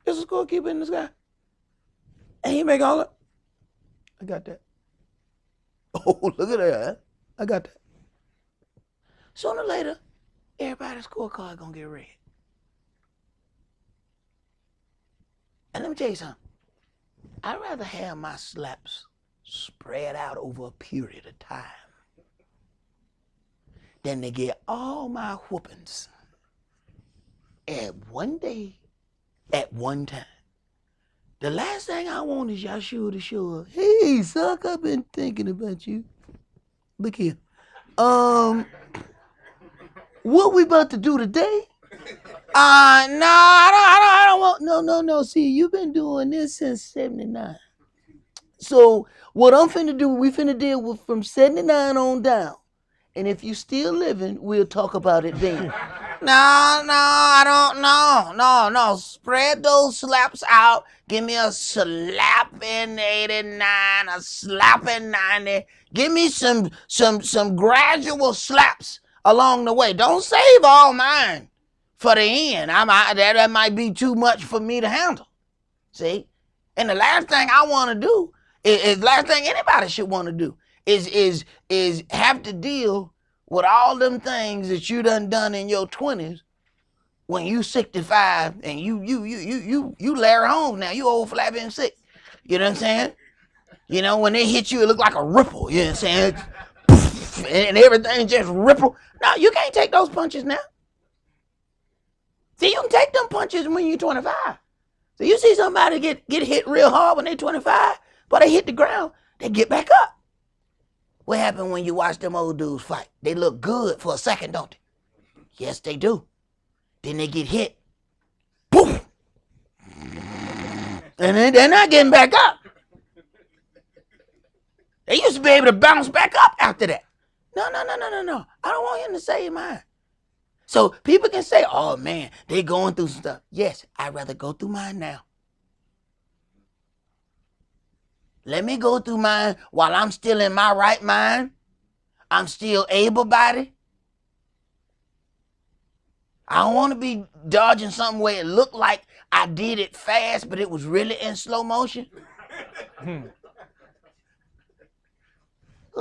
There's a scorekeeper in the sky. And he make all up. I got that. Oh, look at that. I got that. Sooner or later, everybody's scorecard gonna get read. And let me tell you something. I'd rather have my slaps spread out over a period of time than to get all my whoopings at one day, at one time. The last thing I want is Yahshua to show up. Hey, suck, I've been thinking about you. Look here. What we about to do today? No, I don't want, no. See, you've been doing this since 79. So what I'm finna do, we finna deal with from 79 on down. And if you still living, we'll talk about it then. No, I don't. No. Spread those slaps out. Give me a slapping 89, a slapping 90. Give me some gradual slaps along the way. Don't save all mine for the end. That might be too much for me to handle. See? And the last thing I want to do is last thing anybody should want to do is have to deal with all them things that you done in your 20s when you 65 and you Larry Holmes now, you old flabby and sick. You know what I'm saying? You know, when they hit you, it look like a ripple. You know what I'm saying? And everything just ripple. No, you can't take those punches now. See, you can take them punches when you're 25. So you see somebody get hit real hard when they're 25, but they hit the ground, they get back up. What happened when you watch them old dudes fight? They look good for a second, don't they? Yes, they do. Then they get hit. Boom! And then they're not getting back up. They used to be able to bounce back up after that. No. I don't want him to save mine. So people can say, oh man, they going through some stuff. Yes, I'd rather go through mine now. Let me go through mine while I'm still in my right mind. I'm still able-bodied. I don't want to be dodging something where it looked like I did it fast, but it was really in slow motion. Go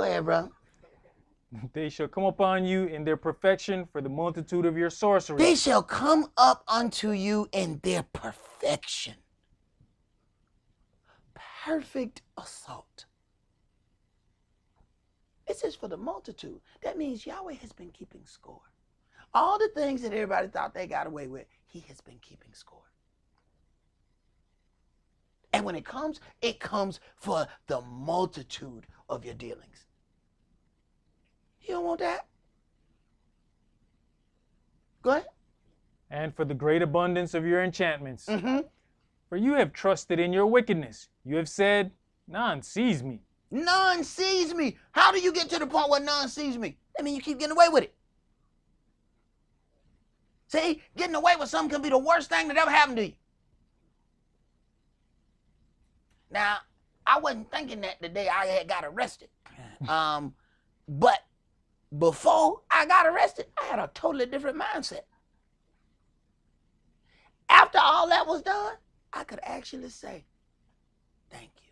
ahead, bro. They shall come upon you in their perfection for the multitude of your sorcery. They shall come up unto you in their perfection. Perfect assault. It says for the multitude. That means Yahweh has been keeping score. All the things that everybody thought they got away with, he has been keeping score. And when it comes for the multitude of your dealings. You don't want that? Go ahead. And for the great abundance of your enchantments. Mm-hmm. For you have trusted in your wickedness. You have said, none sees me. None sees me. How do you get to the point where none sees me? I mean, you keep getting away with it. See, getting away with something can be the worst thing that ever happened to you. Now, I wasn't thinking that the day I had got arrested. But before I got arrested, I had a totally different mindset. After all that was done, I could actually say, thank you.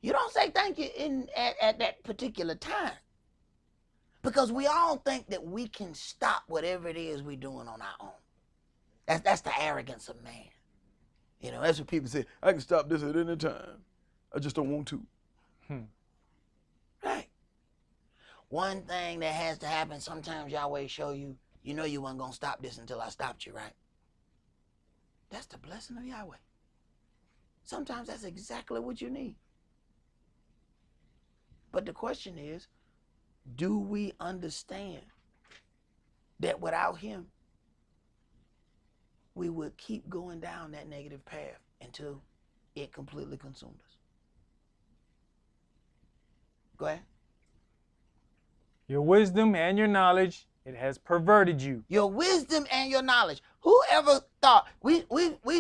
You don't say thank you at that particular time. Because we all think that we can stop whatever it is we're doing on our own. That's the arrogance of man. You know, that's what people say, I can stop this at any time. I just don't want to. Right. One thing that has to happen, sometimes Yahweh show you, you know you weren't going to stop this until I stopped you, right? That's the blessing of Yahweh. Sometimes that's exactly what you need. But the question is, do we understand that without him, we would keep going down that negative path until it completely consumed us? Go ahead. Your wisdom and your knowledge, it has perverted you. Your wisdom and your knowledge. Whoever thought, we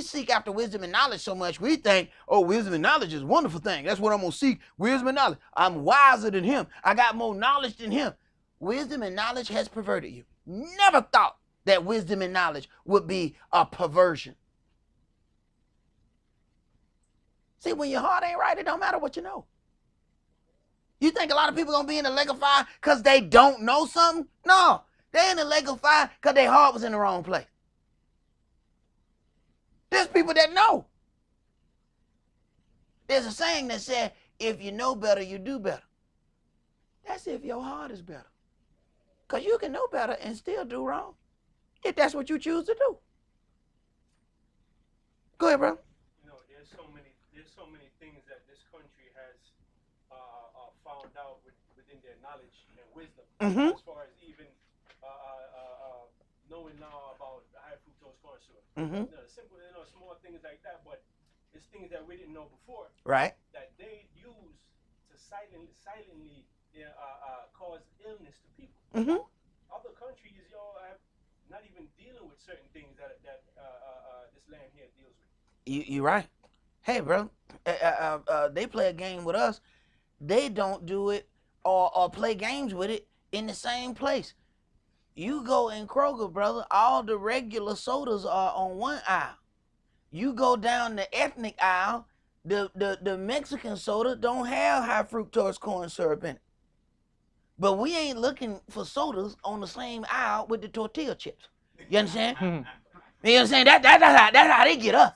seek after wisdom and knowledge so much, we think, oh, wisdom and knowledge is a wonderful thing. That's what I'm going to seek, wisdom and knowledge. I'm wiser than him. I got more knowledge than him. Wisdom and knowledge has perverted you. Never thought that wisdom and knowledge would be a perversion. See, when your heart ain't right, it don't matter what you know. You think a lot of people going to be in the lake of fire because they don't know something? No, they're in the lake of fire because their heart was in the wrong place. There's people that know. There's a saying that said, if you know better, you do better. That's if your heart is better. Because you can know better and still do wrong, if that's what you choose to do. Go ahead, bro. You within their knowledge and wisdom, Mm-hmm. as far as even knowing now about the high fructose corn syrup. Mm-hmm. Simple, small things like that, but it's things that we didn't know before. Right. That they use to silently cause illness to people. Mm-hmm. Other countries, have not even dealing with certain things that this land here deals with. You're right. Hey, bro, they play a game with us. They don't do it or play games with it in the same place. You go in Kroger, brother, all the regular sodas are on one aisle. You go down the ethnic aisle, the Mexican soda don't have high fructose corn syrup in it. But we ain't looking for sodas on the same aisle with the tortilla chips. You understand? You understand? That's how they get us.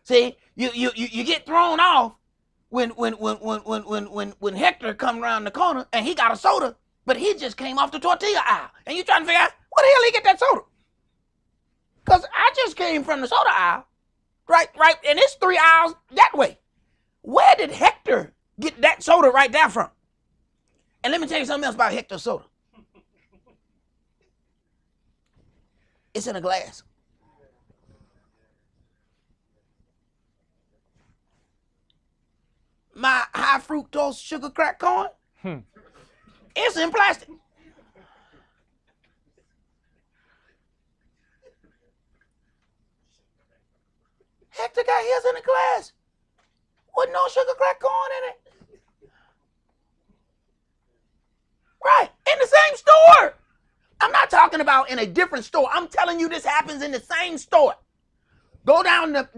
See, you get thrown off when Hector come around the corner and he got a soda, but he just came off the tortilla aisle. And you trying to figure out where the hell he get that soda? Because I just came from the soda aisle, right, and it's 3 aisles that way. Where did Hector get that soda right there from? And let me tell you something else about Hector soda. It's in a glass. My high fructose sugar crack corn, it's in plastic. Hector got his in a glass with no sugar crack corn in it. Right, in the same store. I'm not talking about in a different store. I'm telling you this happens in the same store. Go down the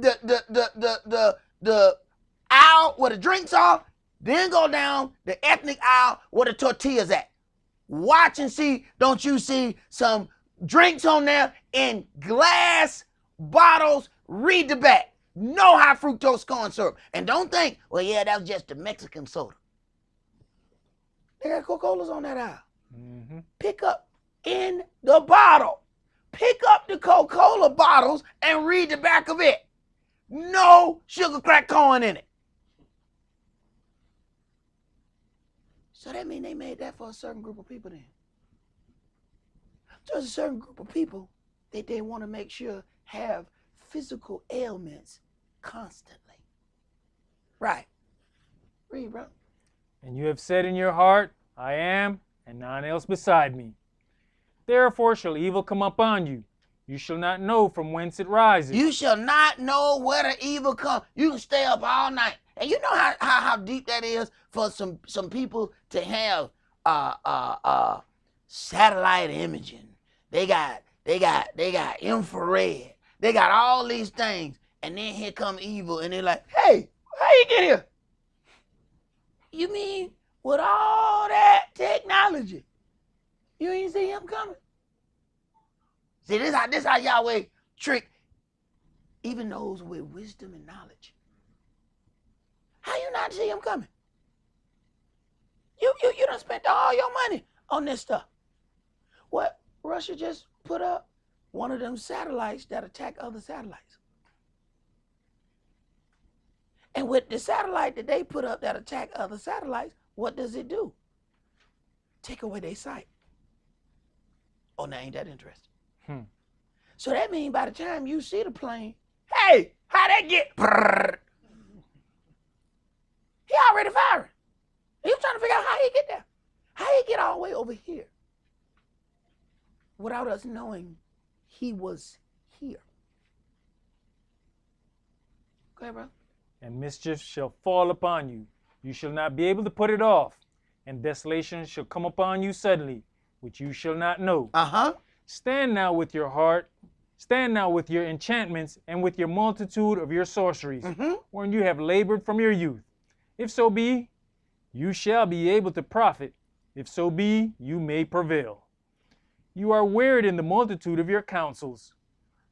aisle where the drinks are, then go down the ethnic aisle where the tortillas at. Watch and see, don't you see some drinks on there in glass bottles? Read the back. No high fructose corn syrup. And don't think, well, yeah, that was just the Mexican soda. They got Coca-Colas on that aisle. Mm-hmm. Pick up in the bottle. Pick up the Coca-Cola bottles and read the back of it. No sugar crack corn in it. So that means they made that for a certain group of people then. There's a certain group of people that they want to make sure have physical ailments constantly. Right. Read, bro. And you have said in your heart, I am, and none else beside me. Therefore shall evil come upon you. You shall not know from whence it rises. You shall not know where the evil comes. You can stay up all night. And you know how deep that is for some people to have satellite imaging. They got infrared. They got all these things. And then here come evil and they're like, hey, how you get here? You mean with all that technology, you ain't see him coming? See, this how Yahweh trick even those with wisdom and knowledge. How you not see him coming? You done spent all your money on this stuff. What? Russia just put up one of them satellites that attack other satellites. And with the satellite that they put up that attack other satellites, what does it do? Take away their sight. Oh, now ain't that interesting? So that means by the time you see the plane, hey, how that get? Brrr. He already firing. He was trying to figure out how he get there. How he get all the way over here without us knowing he was here. Okay, bro? And mischief shall fall upon you. You shall not be able to put it off. And desolation shall come upon you suddenly, which you shall not know. Stand now with your heart. Stand now with your enchantments and with your multitude of your sorceries, wherein you have labored from your youth. If so be, you shall be able to profit. If so be, you may prevail. You are wearied in the multitude of your counsels.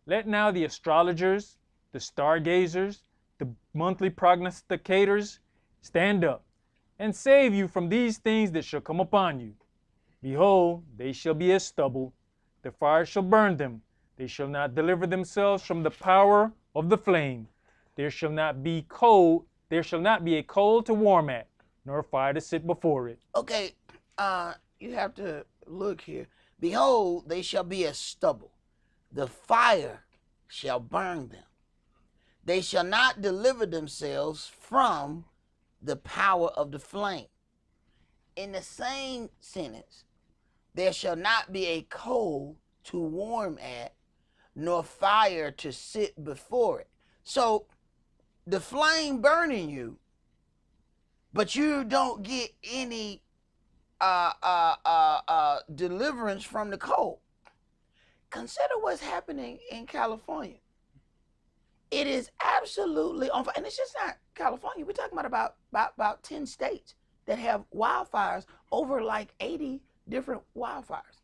Let now the astrologers, the stargazers, the monthly prognosticators stand up, and save you from these things that shall come upon you. Behold, they shall be as stubble. The fire shall burn them. They shall not deliver themselves from the power of the flame. There shall not be a coal to warm at, nor fire to sit before it. Okay, you have to look here. Behold, they shall be as stubble. The fire shall burn them. They shall not deliver themselves from the power of the flame. In the same sentence, there shall not be a coal to warm at, nor fire to sit before it. So the flame burning you, but you don't get any deliverance from the cold. Consider what's happening in California. It is absolutely on fire, and it's just not California. We're talking about 10 states that have wildfires, over like 80 different wildfires.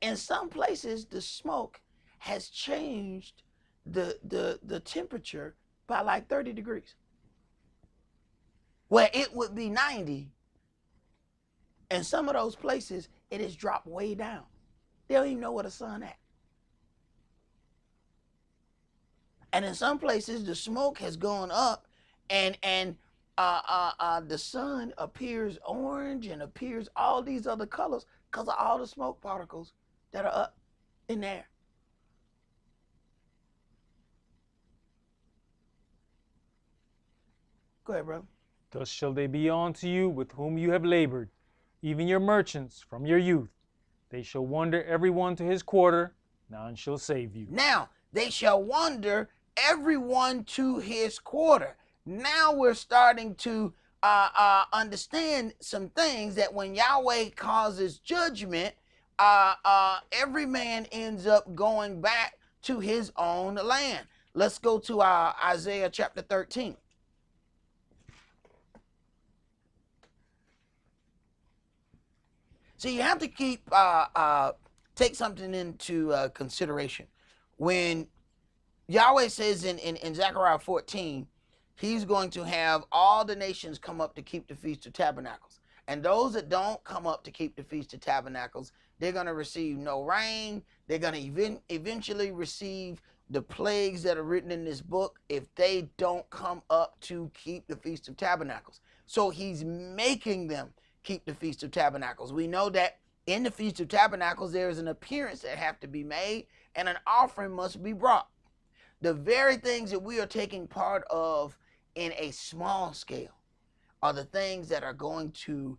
In some places, the smoke has changed the temperature by like 30 degrees. Where it would be 90, in some of those places, it has dropped way down. They don't even know where the sun at. And in some places, the smoke has gone up, and the sun appears orange and appears all these other colors because of all the smoke particles that are up in there. Go ahead, bro. Thus shall they be unto you with whom you have labored, even your merchants from your youth. They shall wander every one to his quarter, none shall save you. Now, they shall wander everyone to his quarter. Now we're starting to understand some things, that when Yahweh causes judgment, every man ends up going back to his own land. Let's go to Isaiah chapter 13. So you have to keep take something into consideration. When Yahweh says in Zechariah 14, he's going to have all the nations come up to keep the Feast of Tabernacles. And those that don't come up to keep the Feast of Tabernacles, they're going to receive no rain. They're going to eventually receive the plagues that are written in this book if they don't come up to keep the Feast of Tabernacles. So he's making them keep the Feast of Tabernacles. We know that in the Feast of Tabernacles, there is an appearance that have to be made, and an offering must be brought. The very things that we are taking part of in a small scale are the things that are going to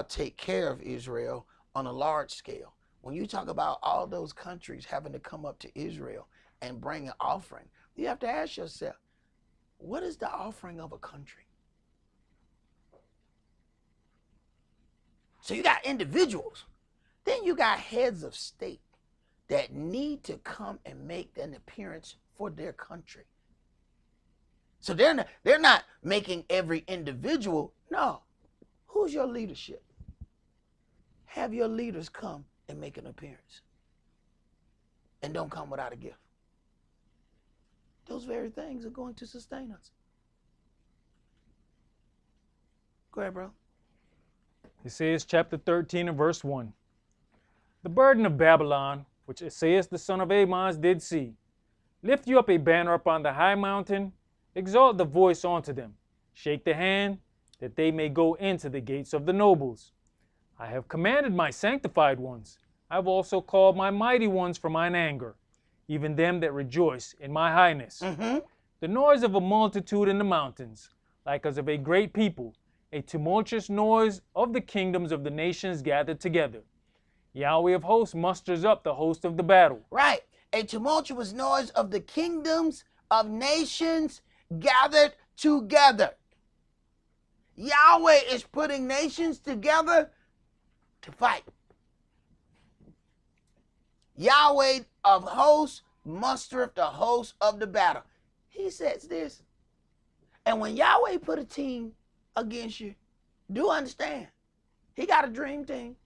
take care of Israel on a large scale. When you talk about all those countries having to come up to Israel and bring an offering, you have to ask yourself, what is the offering of a country? So you got individuals, then you got heads of state that need to come and make an appearance for their country. So they're not making every individual. No. Who's your leadership? Have your leaders come and make an appearance. And don't come without a gift. Those very things are going to sustain us. Go ahead, bro. It says, chapter 13 and verse 1. The burden of Babylon, which Esaias the son of Amoz did see. Lift you up a banner upon the high mountain, exalt the voice unto them, shake the hand, that they may go into the gates of the nobles. I have commanded my sanctified ones. I have also called my mighty ones for mine anger, even them that rejoice in my highness. The noise of a multitude in the mountains, like as of a great people, a tumultuous noise of the kingdoms of the nations gathered together. Yahweh of hosts musters up the host of the battle. Right. A tumultuous noise of the kingdoms of nations gathered together. Yahweh is putting nations together to fight. Yahweh of hosts mustereth the host of the battle. He says this. And when Yahweh put a team against you, do understand, he got a dream team.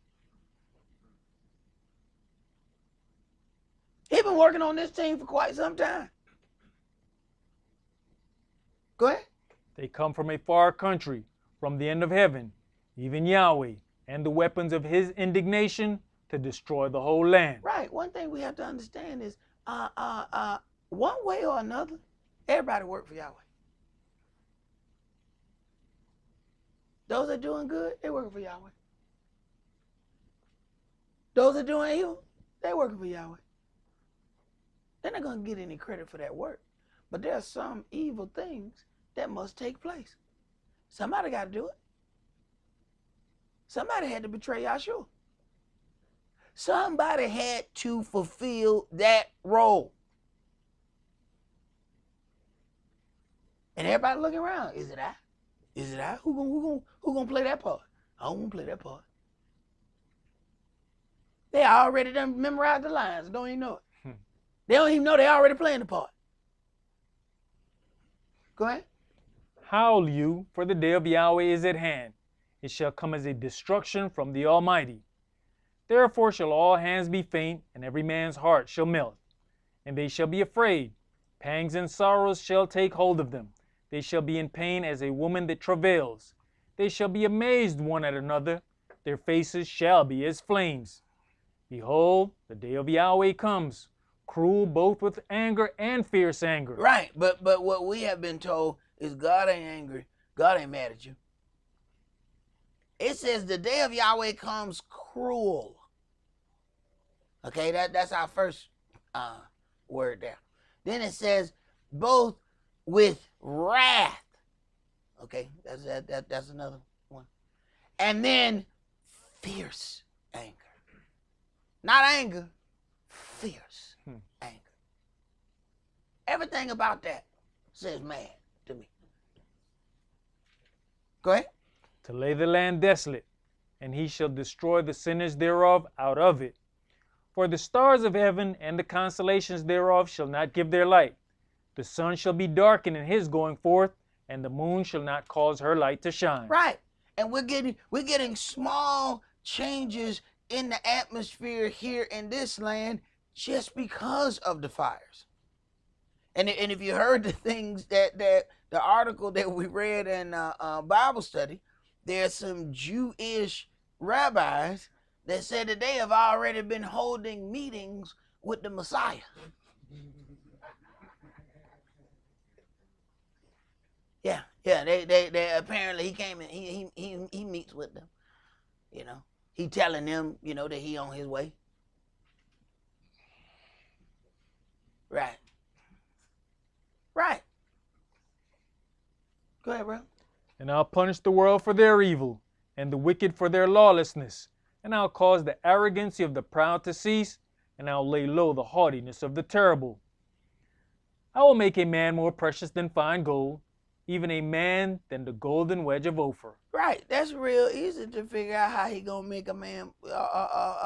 He's been working on this team for quite some time. Go ahead. They come from a far country, from the end of heaven, even Yahweh, and the weapons of his indignation to destroy the whole land. Right. One thing we have to understand is, one way or another, everybody work for Yahweh. Those that are doing good, they working for Yahweh. Those that are doing evil, they working for Yahweh. They're not going to get any credit for that work. But there are some evil things that must take place. Somebody got to do it. Somebody had to betray Yahshua. Somebody had to fulfill that role. And everybody looking around. Is it I? Is it I? Who gonna play that part? I don't want to play that part. They already done memorized the lines. Don't even know it. They don't even know they already playing the part. Go ahead. Howl you, for the day of Yahweh is at hand. It shall come as a destruction from the Almighty. Therefore shall all hands be faint, and every man's heart shall melt. And they shall be afraid. Pangs and sorrows shall take hold of them. They shall be in pain as a woman that travails. They shall be amazed one at another. Their faces shall be as flames. Behold, the day of Yahweh comes, cruel both with anger and fierce anger. Right, but what we have been told is God ain't angry. God ain't mad at you. It says the day of Yahweh comes cruel. Okay, that's our first word there. Then it says both with wrath. Okay, that's another one. And then fierce anger. Not anger, fierce anger. Everything about that says mad to me. Go ahead. To lay the land desolate, and he shall destroy the sinners thereof out of it. For the stars of heaven and the constellations thereof shall not give their light. The sun shall be darkened in his going forth, and the moon shall not cause her light to shine. Right. And we're getting small changes in the atmosphere here in this land just because of the fires. And if you heard the things that the article that we read in Bible study, there's some Jewish rabbis that said that they have already been holding meetings with the Messiah. Yeah, they apparently he came and he meets with them. You know, he telling them, you know, that he on his way. Right. Right. Go ahead, bro. And I'll punish the world for their evil, and the wicked for their lawlessness. And I'll cause the arrogancy of the proud to cease, and I'll lay low the haughtiness of the terrible. I will make a man more precious than fine gold, even a man than the golden wedge of Ophir. Right. That's real easy to figure out how he gonna make a man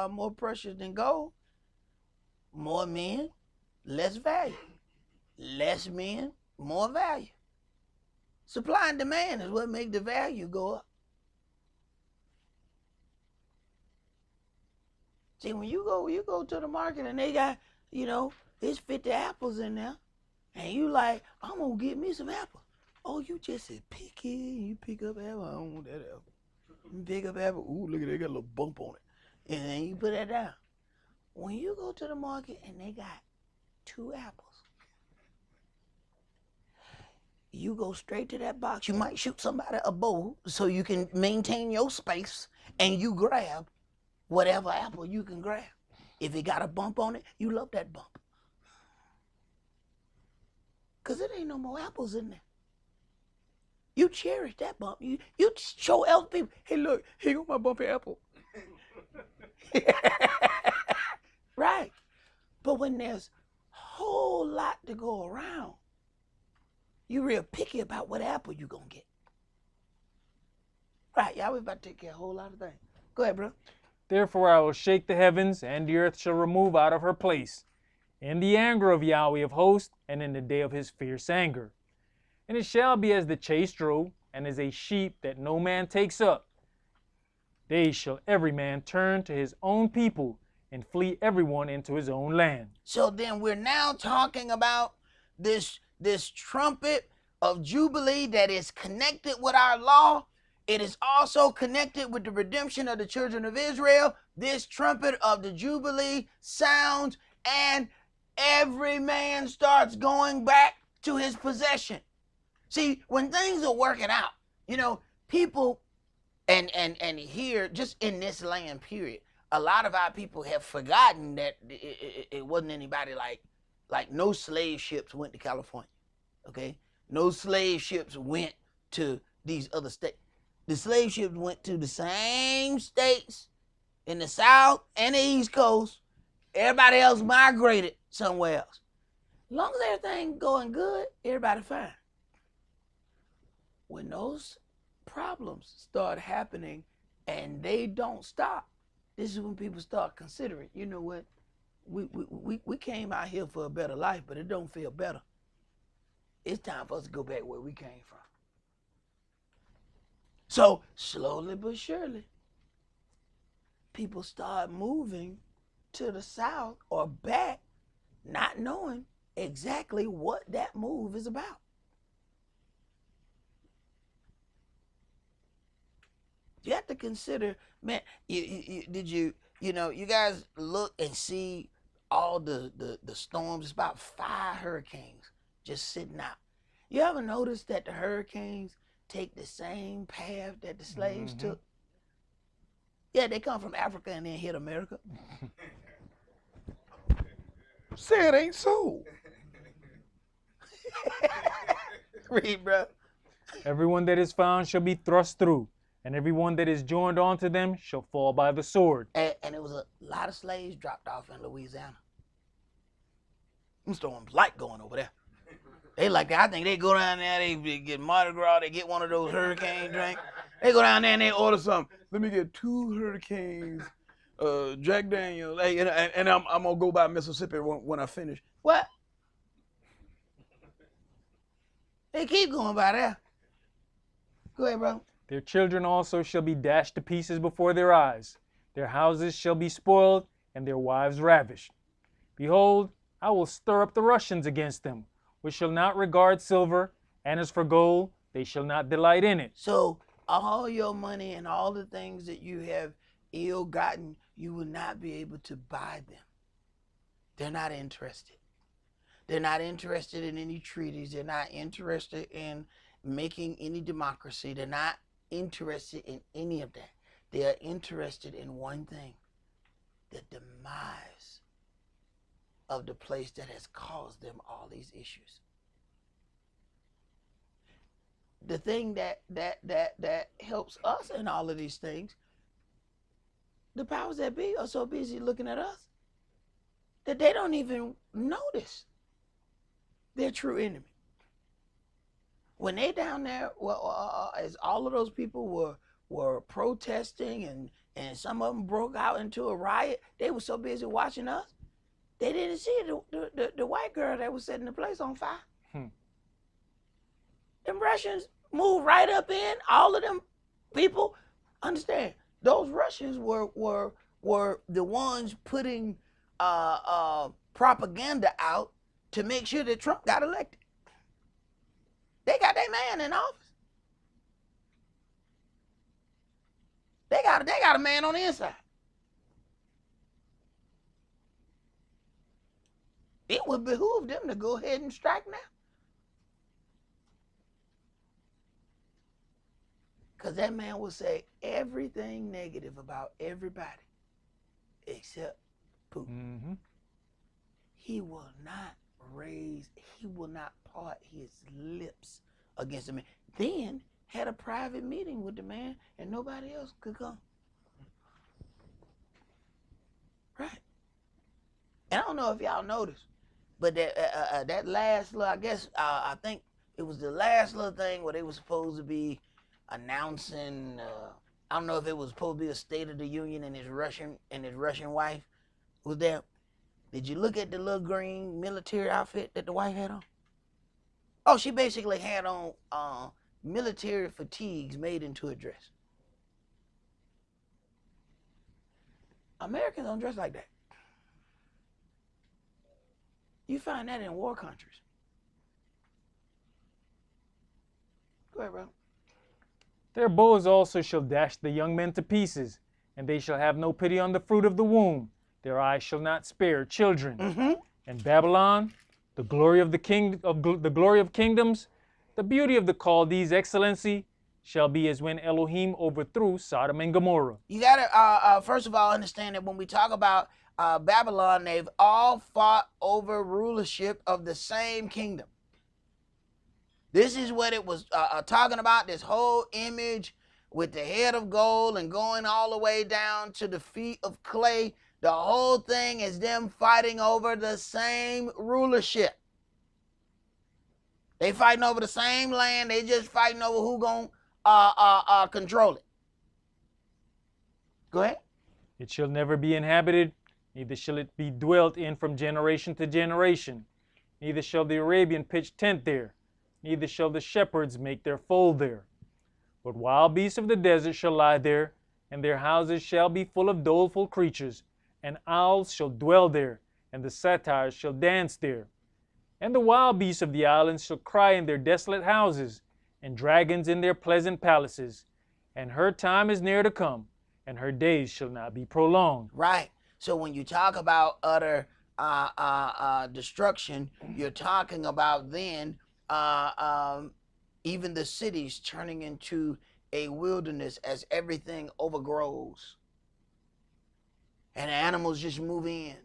more precious than gold. More men, less value. Less men, more value. Supply and demand is what make the value go up. See, when you go to the market and they got, you know, it's 50 apples in there, and you like, I'm gonna get me some apples. Oh, you just said picky. You pick up apple. I don't want that apple. You pick up apple. Ooh, look at that. Got a little bump on it. And then you put that down. When you go to the market and they got 2 apples, you go straight to that box. You might shoot somebody a bow so you can maintain your space, and you grab whatever apple you can grab. If it got a bump on it, you love that bump. Because it ain't no more apples in there. You cherish that bump. You show other people, hey, look, here go my bumpy apple. Right. But when there's a whole lot to go around, you real picky about what apple you gonna get. Right, y'all, we about to take care of a whole lot of things. Go ahead, bro. Therefore I will shake the heavens, and the earth shall remove out of her place, in the anger of Yahweh of hosts, and in the day of his fierce anger. And it shall be as the chased drove, and as a sheep that no man takes up. They shall every man turn to his own people, and flee everyone into his own land. So then we're now talking about this trumpet of Jubilee that is connected with our law. It is also connected with the redemption of the children of Israel. This trumpet of the Jubilee sounds, and every man starts going back to his possession. See, when things are working out, you know, people And here, just in this land, period, a lot of our people have forgotten that it wasn't anybody like no slave ships went to California. Okay, no slave ships went to these other states. The slave ships went to the same states in the South and the East Coast. Everybody else migrated somewhere else. As long as everything going good, everybody fine. When those problems start happening and they don't stop, this is when people start considering, you know what, we came out here for a better life, but it don't feel better. It's time for us to go back where we came from. So slowly but surely, people start moving to the South or back, not knowing exactly what that move is about. You have to consider, man, you guys look and see all the storms? It's about 5 hurricanes just sitting out. You ever notice that the hurricanes take the same path that the slaves took? Yeah, they come from Africa and then hit America. Say it ain't so. Read, bro. Everyone that is found shall be thrust through, and everyone that is joined onto them shall fall by the sword. And there was a lot of slaves dropped off in Louisiana. Them storms like going over there. They like that. I think they go down there, they get Mardi Gras, they get one of those hurricane drinks. They go down there and they order something. Let me get 2 hurricanes, Jack Daniels, hey, and I'm gonna go by Mississippi when I finish. What? They keep going by there. Go ahead, bro. Their children also shall be dashed to pieces before their eyes. Their houses shall be spoiled, and their wives ravished. Behold, I will stir up the Russians against them, which shall not regard silver, and as for gold, they shall not delight in it. So all your money and all the things that you have ill-gotten, you will not be able to buy them. They're not interested. They're not interested in any treaties. They're not interested in making any democracy. They're not interested in any of that. They are interested in one thing: the demise of the place that has caused them all these issues. The thing that helps us in all of these things, the powers that be are so busy looking at us that they don't even notice their true enemy. When they down there, as all of those people were protesting and some of them broke out into a riot, they were so busy watching us, they didn't see the white girl that was setting the place on fire. Them Russians moved right up in. All of them people, understand, those Russians were the ones putting propaganda out to make sure that Trump got elected. They got their man in office. They got a man on the inside. It would behoove them to go ahead and strike now. Because that man will say everything negative about everybody except Putin. He will not part his lips against the man. Then had a private meeting with the man and nobody else could come. Right. And I don't know if y'all noticed, but that last little, I guess, I think it was the last little thing where they were supposed to be announcing, I don't know if it was supposed to be a State of the Union and his Russian wife was there. Did you look at the little green military outfit that the wife had on? Oh, she basically had on military fatigues made into a dress. Americans don't dress like that. You find that in war countries. Go ahead, bro. Their bows also shall dash the young men to pieces, and they shall have no pity on the fruit of the womb. Their eyes shall not spare children. And Babylon, the glory of the glory of kingdoms, the beauty of the Chaldees' excellency, shall be as when Elohim overthrew Sodom and Gomorrah. You gotta first of all understand that when we talk about Babylon, they've all fought over rulership of the same kingdom. This is what it was talking about, this whole image with the head of gold and going all the way down to the feet of clay. The whole thing is them fighting over the same rulership. They fighting over the same land. They just fighting over who gonna control it. Go ahead. It shall never be inhabited, neither shall it be dwelt in from generation to generation. Neither shall the Arabian pitch tent there, neither shall the shepherds make their fold there. But wild beasts of the desert shall lie there, and their houses shall be full of doleful creatures, and owls shall dwell there, and the satyrs shall dance there. And the wild beasts of the islands shall cry in their desolate houses, and dragons in their pleasant palaces. And her time is near to come, and her days shall not be prolonged. Right. So when you talk about utter destruction, you're talking about then even the cities turning into a wilderness as everything overgrows. And animals just move in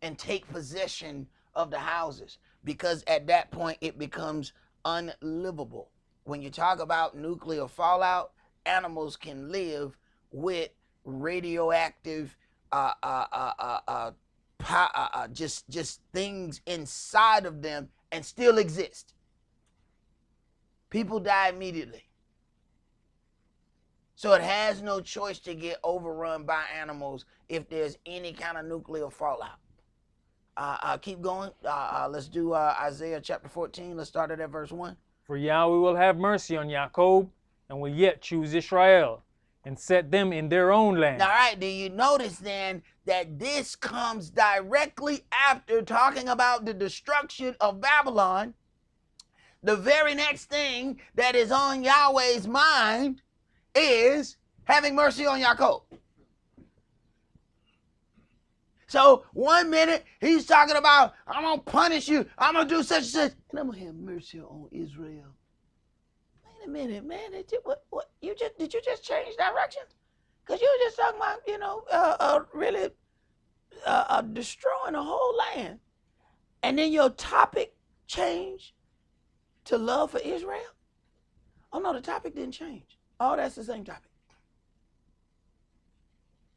and take possession of the houses, because at that point it becomes unlivable. When you talk about nuclear fallout, animals can live with radioactive just things inside of them and still exist. People die immediately. So it has no choice to get overrun by animals if there's any kind of nuclear fallout. Keep going. Let's do Isaiah chapter 14. Let's start at verse 1. For Yahweh will have mercy on Jacob, and will yet choose Israel, and set them in their own land. All right, do you notice then that this comes directly after talking about the destruction of Babylon? The very next thing that is on Yahweh's mind is having mercy on Jacob. So 1 minute he's talking about, I'm going to punish you, I'm going to do such and such, and I'm going to have mercy on Israel. Wait a minute, man, did you just change directions? Because you were just talking about, really destroying the whole land. And then your topic changed to love for Israel? Oh no, the topic didn't change. Oh, that's the same topic.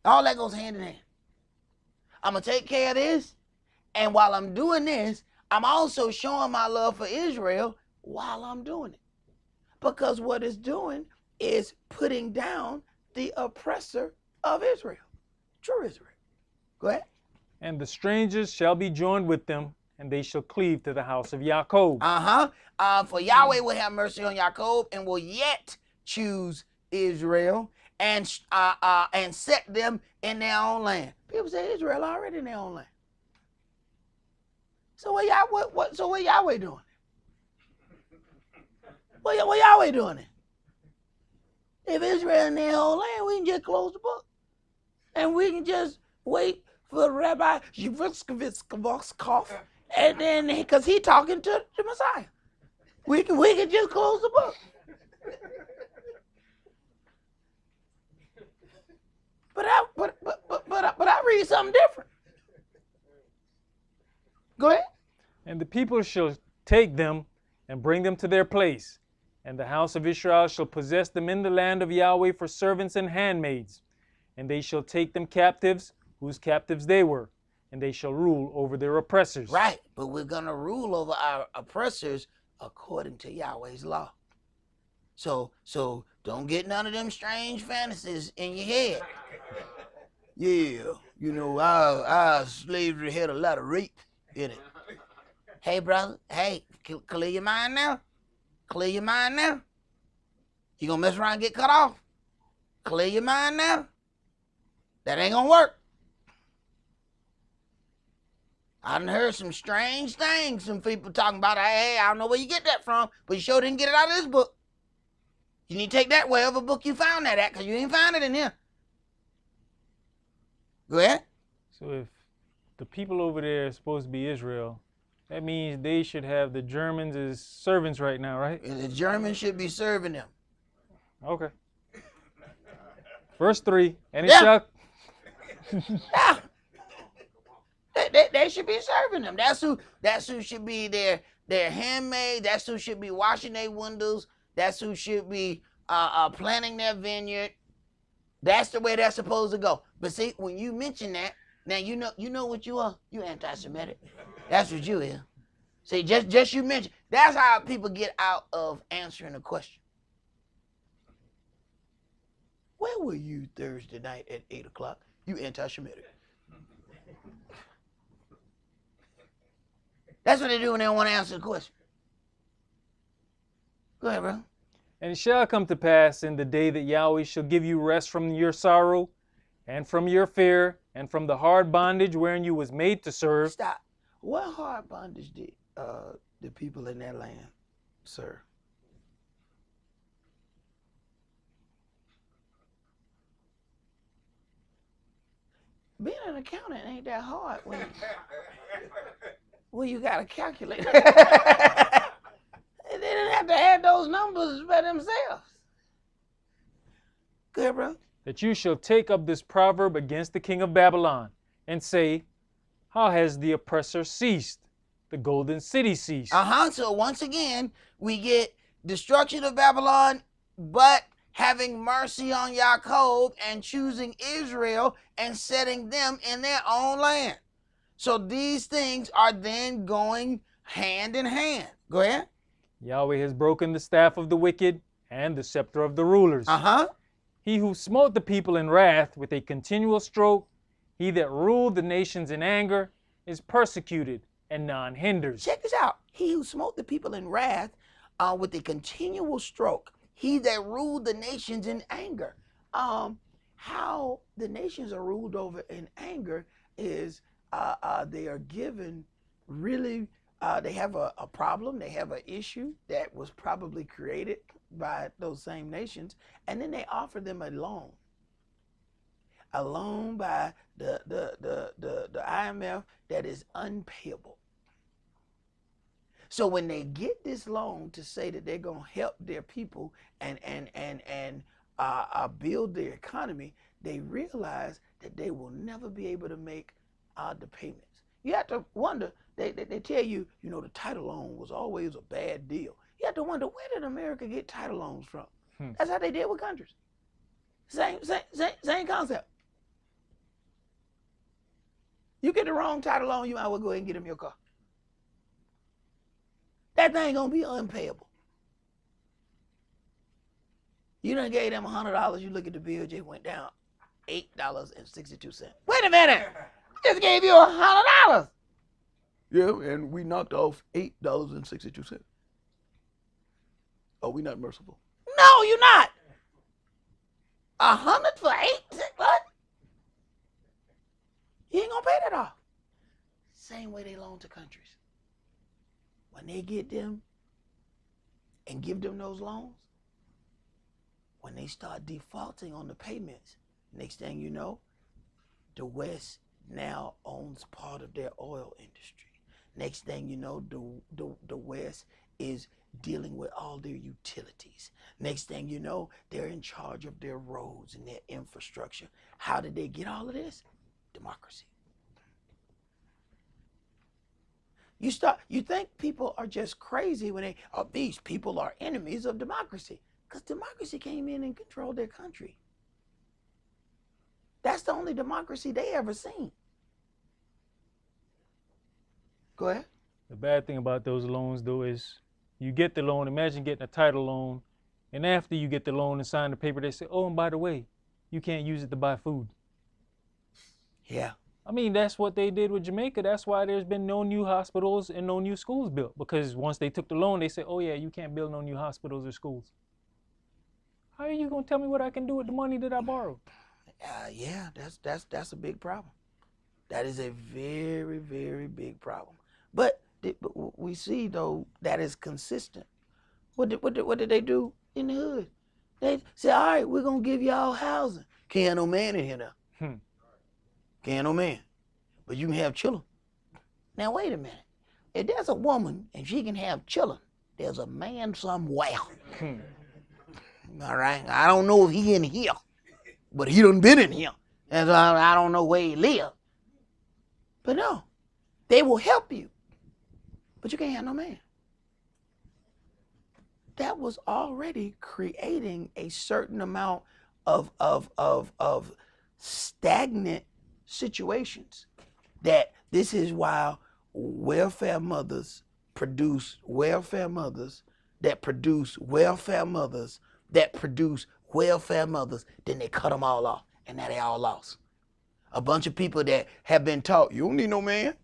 All that goes hand in hand. I'm going to take care of this, and while I'm doing this, I'm also showing my love for Israel while I'm doing it. Because what it's doing is putting down the oppressor of Israel, true Israel. Go ahead. And the strangers shall be joined with them, and they shall cleave to the house of Jacob. For Yahweh will have mercy on Jacob, and will yet choose Israel, and set them in their own land. People say Israel already in their own land. So what Yahweh doing? What Yahweh doing it? If Israel in their own land, we can just close the book. And we can just wait for Rabbi Yavskov, and then, because he's talking to the Messiah. We can just close the book. But I read something different. Go ahead. And the people shall take them and bring them to their place. And the house of Israel shall possess them in the land of Yahweh for servants and handmaids. And they shall take them captives, whose captives they were. And they shall rule over their oppressors. Right, but we're going to rule over our oppressors according to Yahweh's law. So don't get none of them strange fantasies in your head. Yeah, our slavery had a lot of rape in it. Hey, brother, clear your mind now. Clear your mind now. You gonna mess around and get cut off? Clear your mind now. That ain't gonna work. I done heard some strange things, some people talking about, hey, I don't know where you get that from, but you sure didn't get it out of this book. You need to take that wherever book you found that at, because you ain't find it in here. Go ahead. So if the people over there are supposed to be Israel, that means they should have the Germans as servants right now, right? And the Germans should be serving them. Okay. Verse 3, and it Yeah. shall... Yeah. They should be serving them. That's who should be their handmaid. That's who should be washing their windows. That's who should be planting their vineyard. That's the way that's supposed to go. But see, when you mention that, now you know what you are. You anti-Semitic. That's what you is. See, just you mention. That's how people get out of answering a question. Where were you Thursday night at 8 o'clock? You anti-Semitic. That's what they do when they don't want to answer the question. Go ahead, bro. And it shall come to pass in the day that Yahweh shall give you rest from your sorrow, and from your fear, and from the hard bondage wherein you was made to serve. Stop. What hard bondage did the people in that land serve? Being an accountant ain't that hard when you got to calculate. They didn't have to add those numbers by themselves. Good, bro. That you shall take up this proverb against the king of Babylon, and say, how has the oppressor ceased? The golden city ceased. So once again, we get destruction of Babylon, but having mercy on Yaakov and choosing Israel and setting them in their own land. So these things are then going hand in hand. Go ahead. Yahweh has broken the staff of the wicked and the scepter of the rulers. He who smote the people in wrath with a continual stroke, he that ruled the nations in anger, is persecuted and none hinders. Check this out. He who smote the people in wrath with a continual stroke, he that ruled the nations in anger. How the nations are ruled over in anger is they are given really, they have a problem, they have an issue that was probably created by those same nations, and then they offer them a loan by the IMF that is unpayable. So when they get this loan to say that they're going to help their people and build their economy, they realize that they will never be able to make the payments. You have to wonder, they tell you, the title loan was always a bad deal. You have to wonder, where did America get title loans from? That's how they deal with countries. Same concept. You get the wrong title loan, you might as well go ahead and get them your car. That thing gonna be unpayable. You done gave them $100, you look at the bill, just went down $8.62. Wait a minute! Just gave you $100. Yeah, and we knocked off $8.62. Oh, we not merciful. No, you're not. 100 for 8? What? You ain't gonna pay that off. Same way they loan to countries. When they get them and give them those loans, when they start defaulting on the payments, next thing you know, the West now owns part of their oil industry. Next thing you know, the West is dealing with all their utilities. Next thing you know, they're in charge of their roads and their infrastructure. How did they get all of this? Democracy. You think people are just crazy when these people are enemies of democracy. Because democracy came in and controlled their country. That's the only democracy they ever seen. Go ahead. The bad thing about those loans, though, is you get the loan, imagine getting a title loan, and after you get the loan and sign the paper, they say, oh, and by the way, you can't use it to buy food. Yeah. I mean, that's what they did with Jamaica. That's why there's been no new hospitals and no new schools built. Because once they took the loan, they said, oh yeah, you can't build no new hospitals or schools. How are you going to tell me what I can do with the money that I borrowed? Yeah, that's a big problem. That is a very, very big problem. But we see, though, that is consistent. What did they do in the hood? They said, all right, we're going to give y'all housing. Can't have no man in here now. Can't have no man. But you can have children. Now, wait a minute. If there's a woman and she can have children, there's a man somewhere. All right. I don't know if he in here, but he done been in here. And I don't know where he live. But no, they will help you. But you can't have no man. That was already creating a certain amount of stagnant situations. That this is why welfare mothers produce welfare mothers that produce welfare mothers that produce welfare mothers. Then they cut them all off, and now they all lost. A bunch of people that have been taught, you don't need no man.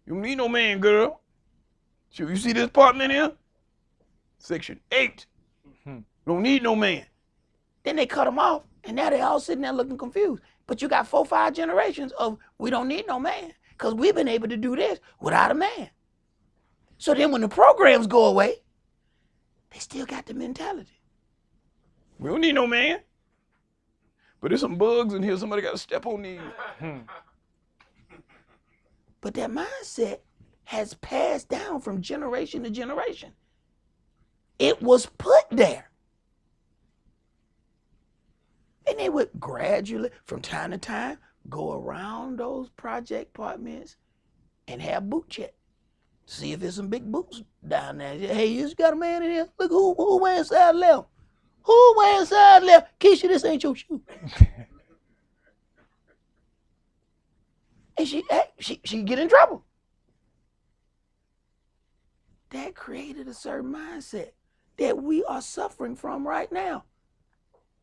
You don't need no man, girl. So you see this apartment here? Section 8. Don't need no man. Then they cut them off, and now they all sitting there looking confused. But you got 4, 5 generations of we don't need no man because we've been able to do this without a man. So then when the programs go away, they still got the mentality. We don't need no man. But there's some bugs in here. Somebody got to step on these. But that mindset has passed down from generation to generation. It was put there. And they would gradually, from time to time, go around those project apartments and have boot check. See if there's some big boots down there. Hey, you just got a man in here? Look, who wearing side left? Who wearing side left? Keisha, this ain't your shoe. And she get in trouble. That created a certain mindset that we are suffering from right now.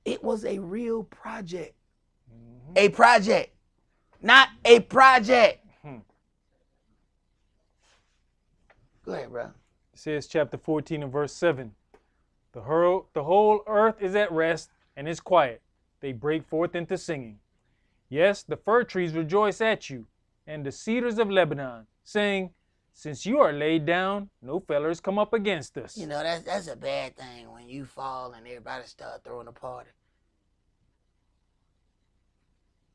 It was a real project. A project, not a project. Go ahead, bro. It says chapter 14 and verse 7. The whole earth is at rest and is quiet. They break forth into singing. Yes, the fir trees rejoice at you, and the cedars of Lebanon, saying, since you are laid down, no fellers come up against us. You know, that's a bad thing when you fall and everybody start throwing a party.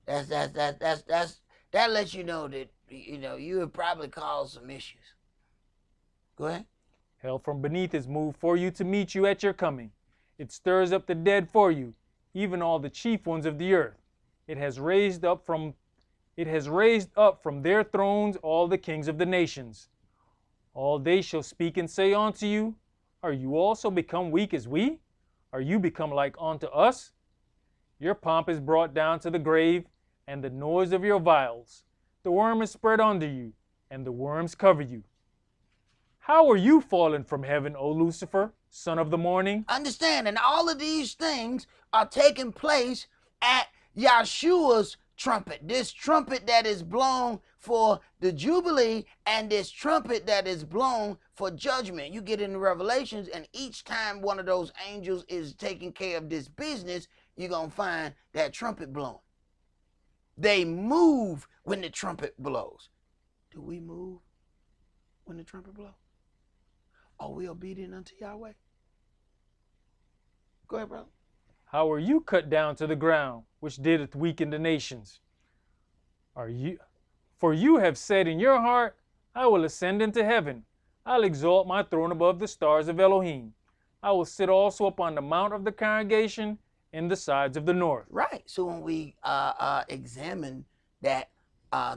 That lets you know that, you know, you have probably caused some issues. Go ahead. Hell from beneath is moved for you to meet you at your coming. It stirs up the dead for you, even all the chief ones of the earth. It has raised up from their thrones all the kings of the nations. All they shall speak and say unto you, are you also become weak as we? Are you become like unto us? Your pomp is brought down to the grave, and the noise of your vials. The worm is spread under you, and the worms cover you. How are you fallen from heaven, O Lucifer, son of the morning? Understand, and all of these things are taking place at Yahshua's trumpet. This trumpet that is blown for the Jubilee and this trumpet that is blown for judgment. You get into Revelations, and each time one of those angels is taking care of this business, you're going to find that trumpet blowing. They move when the trumpet blows. Do we move when the trumpet blows? Are we obedient unto Yahweh? Go ahead, brother. How are you cut down to the ground, which didst weaken the nations? For you have said in your heart, I will ascend into heaven. I'll exalt my throne above the stars of Elohim. I will sit also upon the mount of the congregation in the sides of the north. Right. So when we examine that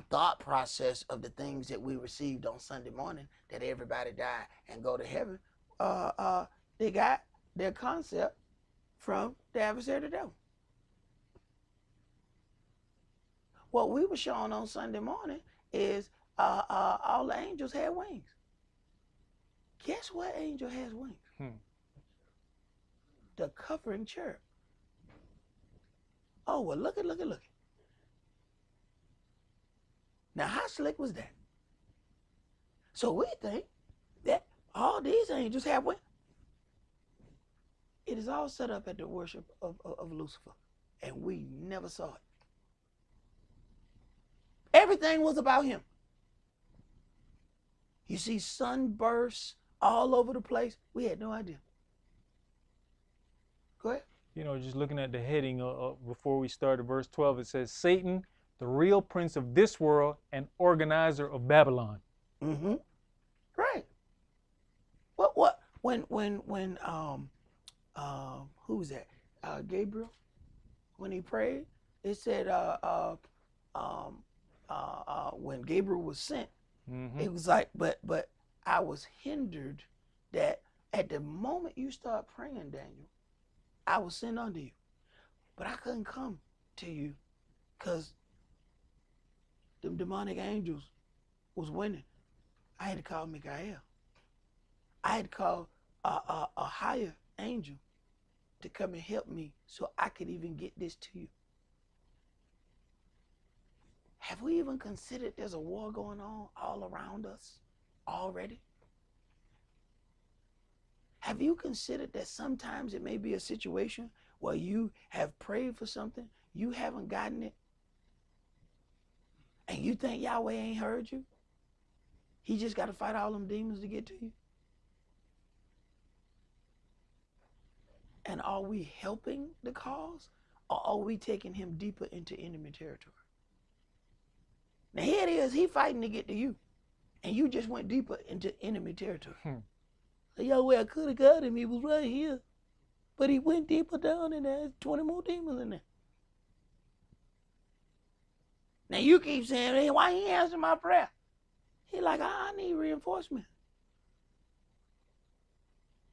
thought process of the things that we received on Sunday morning, that everybody die and go to heaven, they got their concept from the adversary of the devil. What we were shown on Sunday morning is all the angels had wings. Guess what angel has wings? The covering cherub. Oh, well, look it. Now, how slick was that? So we think that all these angels have wings. It is all set up at the worship of Lucifer, and we never saw it. Everything was about him. You see sunbursts all over the place. We had no idea. Go ahead. You know, just looking at the heading before we started verse 12, it says, Satan, the real prince of this world and organizer of Babylon. Mm-hmm. Right. When who was that? Gabriel when he prayed. It said when Gabriel was sent, it was like, but I was hindered that at the moment you start praying, Daniel, I was sent unto you. But I couldn't come to you because them demonic angels was winning. I had to call Michael. I had to call a higher angel to come and help me so I could even get this to you. Have we even considered there's a war going on all around us already? Have you considered that sometimes it may be a situation where you have prayed for something, you haven't gotten it, and you think Yahweh ain't heard you? He just got to fight all them demons to get to you? And are we helping the cause, or are we taking him deeper into enemy territory? Now here it is, he fighting to get to you, and you just went deeper into enemy territory. Yahweh, I could have got him, he was right here. But he went deeper down and there's 20 more demons in there. Now you keep saying, hey, why he answering my prayer? He like, I need reinforcement.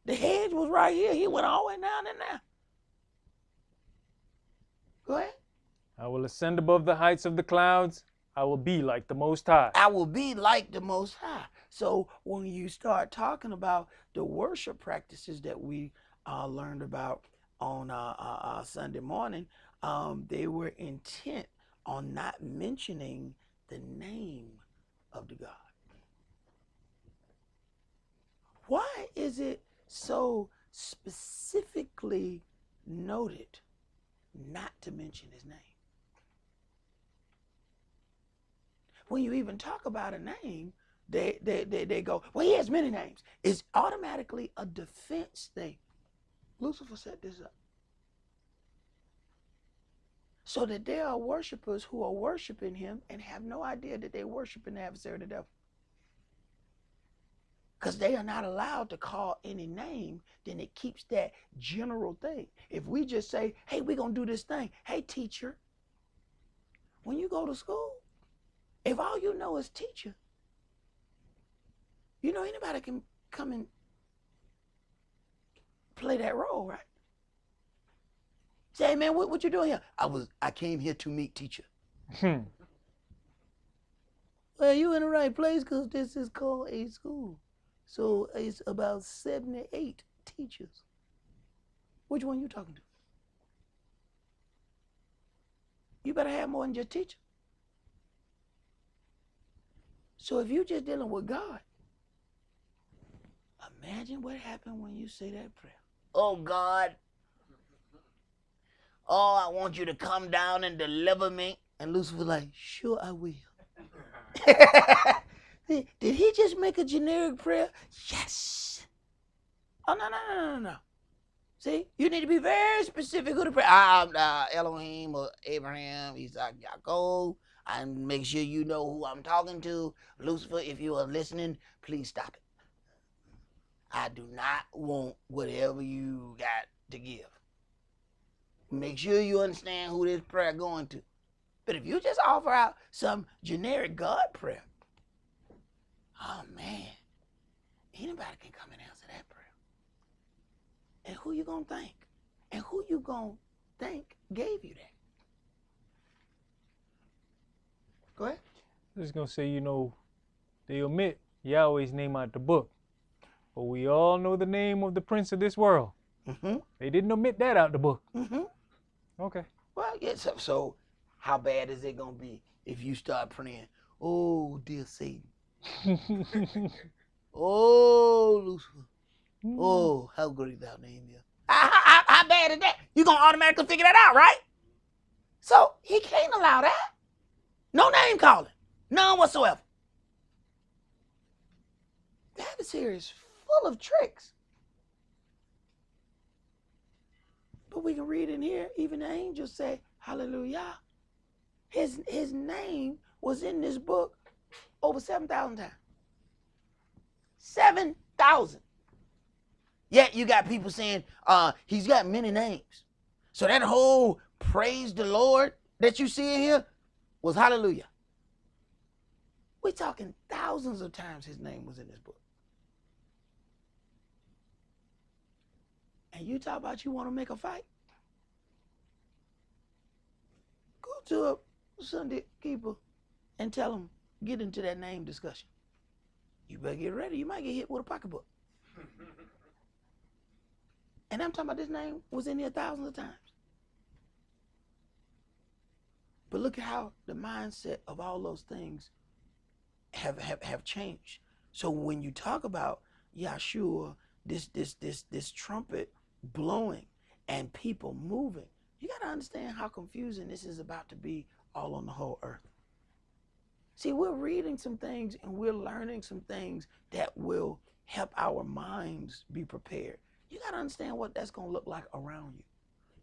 The hedge was right here. He went all the way down in there. Go ahead. I will ascend above the heights of the clouds. I will be like the Most High. I will be like the Most High. So when you start talking about the worship practices that we learned about on Sunday morning, they were intent on not mentioning the name of the God. Why is it so specifically noted not to mention his name? When you even talk about a name, they go, well, he has many names. It's automatically a defense thing. Lucifer set this up so that there are worshipers who are worshiping him and have no idea that they're worshiping the adversary of the devil. Because they are not allowed to call any name, then it keeps that general thing. If we just say, hey, we're going to do this thing. Hey, teacher, when you go to school, if all you know is teacher, you know anybody can come and play that role, right? Say, hey, man, what you doing here? I came here to meet teacher. Well, you in the right place because this is called a school. So it's about 78 teachers. Which one you talking to? You better have more than just teacher. So if you're just dealing with God, imagine what happened when you say that prayer. Oh, God. Oh, I want you to come down and deliver me. And Lucifer like, sure I will. Did he just make a generic prayer? Yes. Oh, no. See, you need to be very specific who to pray. Elohim or Abraham, Isaac, Jacob. And make sure you know who I'm talking to. Lucifer, if you are listening, please stop it. I do not want whatever you got to give. Make sure you understand who this prayer going to. But if you just offer out some generic God prayer, oh man, anybody can come and answer that prayer. And who you gonna thank? And who you gonna thank gave you that? Go ahead. I'm just going to say, they omit Yahweh's name out the book. But we all know the name of the prince of this world. Mm-hmm. They didn't omit that out the book. Mm-hmm. Okay. Well, yes. So how bad is it going to be if you start praying, oh, dear Satan. Oh, Lucifer. Oh, how great thou name is. How bad is that? You're going to automatically figure that out, right? So he can't allow that. No name calling. None whatsoever. The adversary is full of tricks. But we can read in here, even the angels say, hallelujah. His name was in this book over 7,000 times. 7,000. Yet you got people saying he's got many names. So that whole praise the Lord that you see in here was hallelujah. We're talking thousands of times his name was in this book. And you talk about you want to make a fight? Go to a Sunday keeper and tell him, get into that name discussion. You better get ready. You might get hit with a pocketbook. And I'm talking about this name was in here thousands of times. But look at how the mindset of all those things have changed. So when you talk about Yahshua, this trumpet blowing and people moving, you got to understand how confusing this is about to be all on the whole earth. See, we're reading some things and we're learning some things that will help our minds be prepared. You got to understand what that's going to look like around you.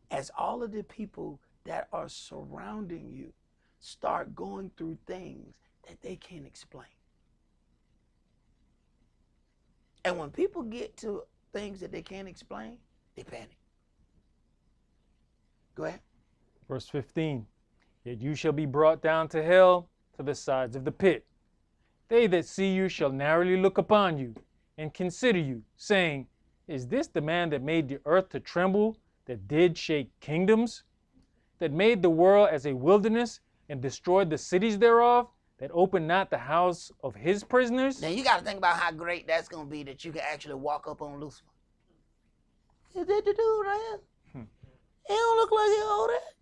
As all of the people that are surrounding you start going through things that they can't explain. And when people get to things that they can't explain, they panic. Go ahead. Verse 15, yet you shall be brought down to hell, to the sides of the pit. They that see you shall narrowly look upon you, and consider you, saying, is this the man that made the earth to tremble, that did shake kingdoms, that made the world as a wilderness, and destroyed the cities thereof, that opened not the house of his prisoners? Now you got to think about how great that's going to be that you can actually walk up on Lucifer. Is that the dude right here? He don't look like he old that.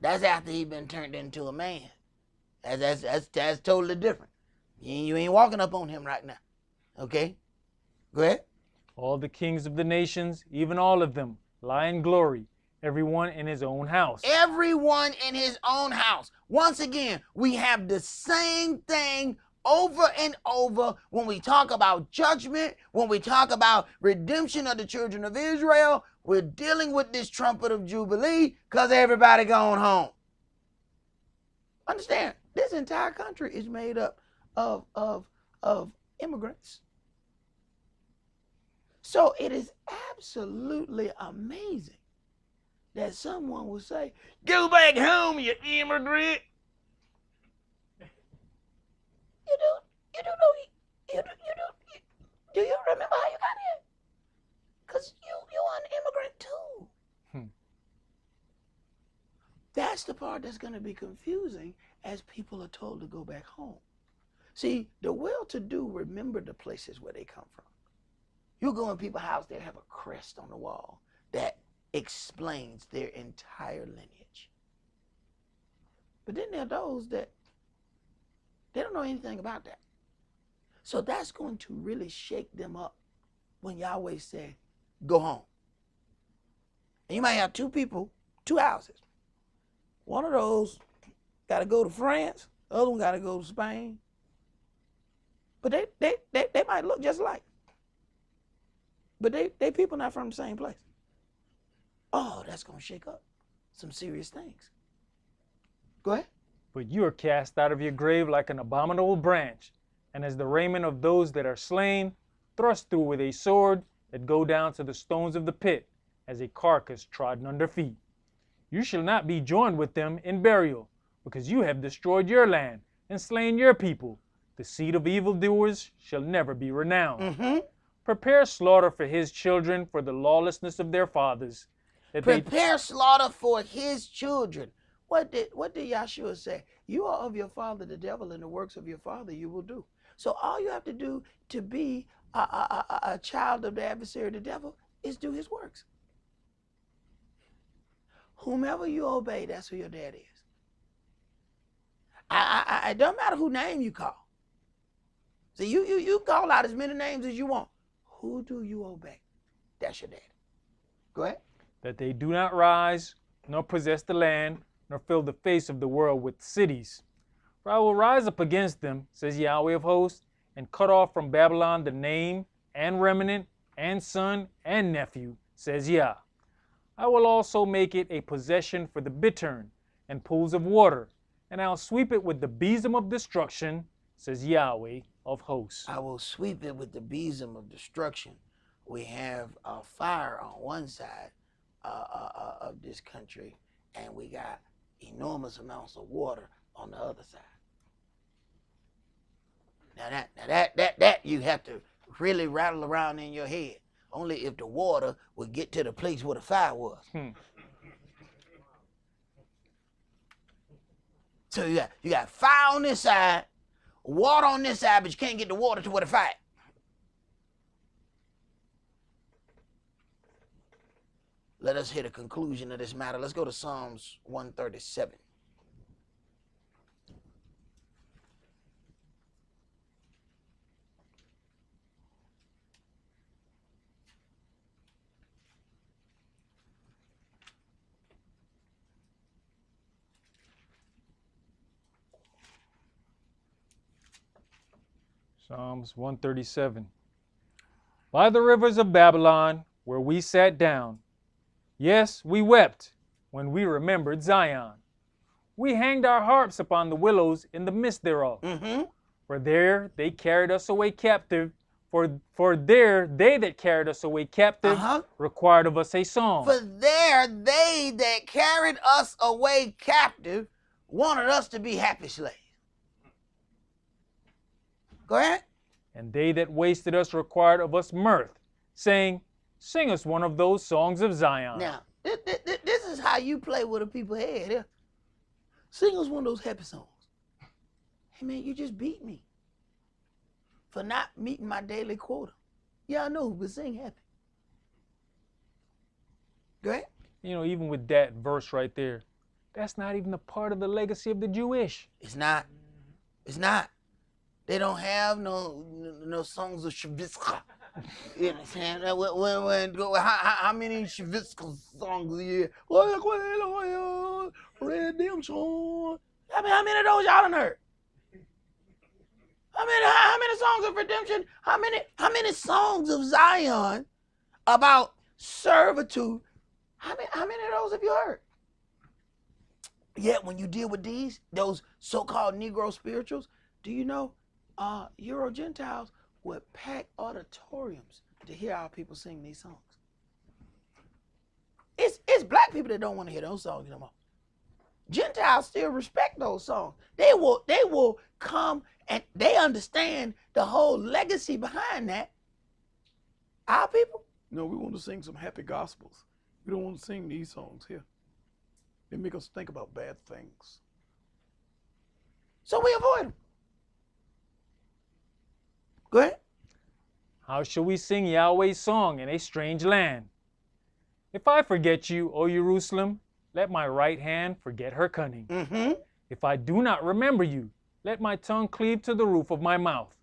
That's after he been turned into a man. That's totally different. You ain't walking up on him right now. Okay? Go ahead. All the kings of the nations, even all of them, lie in glory, everyone in his own house. Everyone in his own house. Once again, we have the same thing over and over when we talk about judgment, when we talk about redemption of the children of Israel. We're dealing with this trumpet of Jubilee because everybody going home. Understand, this entire country is made up of immigrants. So it is absolutely amazing that someone will say, go back home, you immigrant. Do you remember how you got here? Because you're an immigrant too. That's the part that's going to be confusing as people are told to go back home. See, the well-to-do remember the places where they come from. You go in people's house, they have a crest on the wall that explains their entire lineage. But then there are those that they don't know anything about that. So that's going to really shake them up when Yahweh said, go home. And you might have two people, two houses. One of those got to go to France. The other one got to go to Spain. But they might look just alike. But they people not from the same place. Oh, that's going to shake up some serious things. Go ahead. But you are cast out of your grave like an abominable branch, and as the raiment of those that are slain, thrust through with a sword that go down to the stones of the pit, as a carcass trodden under feet. You shall not be joined with them in burial, because you have destroyed your land and slain your people. The seed of evildoers shall never be renowned. Prepare slaughter for his children for the lawlessness of their fathers. Prepare slaughter for his children. What did Yahshua say? You are of your father the devil, and the works of your father you will do. So all you have to do to be a child of the adversary, the devil, is do his works. Whomever you obey, that's who your dad is. It don't matter who name you call. See, you call out as many names as you want. Who do you obey? That's your dad. Go ahead. That they do not rise, nor possess the land, nor fill the face of the world with cities. For I will rise up against them, says Yahweh of hosts, and cut off from Babylon the name, and remnant, and son, and nephew, says Yah. I will also make it a possession for the bittern, and pools of water, and I'll sweep it with the besom of destruction, says Yahweh of hosts. I will sweep it with the besom of destruction. We have a fire on one side. of this country, and we got enormous amounts of water on the other side. Now that you have to really rattle around in your head. Only if the water would get to the place where the fire was. So you got fire on this side, water on this side, but you can't get the water to where the fire. Let us hear the conclusion of this matter. Let's go to Psalms 137. Psalms 137. By the rivers of Babylon, where we sat down, yes, we wept when we remembered Zion. We hanged our harps upon the willows in the midst thereof. For there they carried us away captive. For there they that carried us away captive required of us a song. For there they that carried us away captive wanted us to be happy slaves. Go ahead. And they that wasted us required of us mirth, saying, sing us one of those songs of Zion. Now, this is how you play with a people's head. Yeah? Sing us one of those happy songs. Hey, man, you just beat me for not meeting my daily quota. Yeah, I know, but sing happy. Go ahead. You know, even with that verse right there, that's not even a part of the legacy of the Jewish. It's not. It's not. They don't have no songs of Shaviska. You understand? How many Shaviska songs a year? Redemption. How many of those y'all done heard? How many songs of redemption? How many songs of Zion about servitude? How many of those have you heard? Yet when you deal with those so-called Negro spirituals, do you know Euro Gentiles would pack auditoriums to hear our people sing these songs? It's black people that don't want to hear those songs no more. Gentiles still respect those songs. They will come and they understand the whole legacy behind that. Our people, no, we want to sing some happy gospels. We don't want to sing these songs here. They make us think about bad things. So we avoid them. Go ahead. How shall we sing Yahweh's song in a strange land? If I forget you, O Jerusalem, let my right hand forget her cunning. If I do not remember you, let my tongue cleave to the roof of my mouth.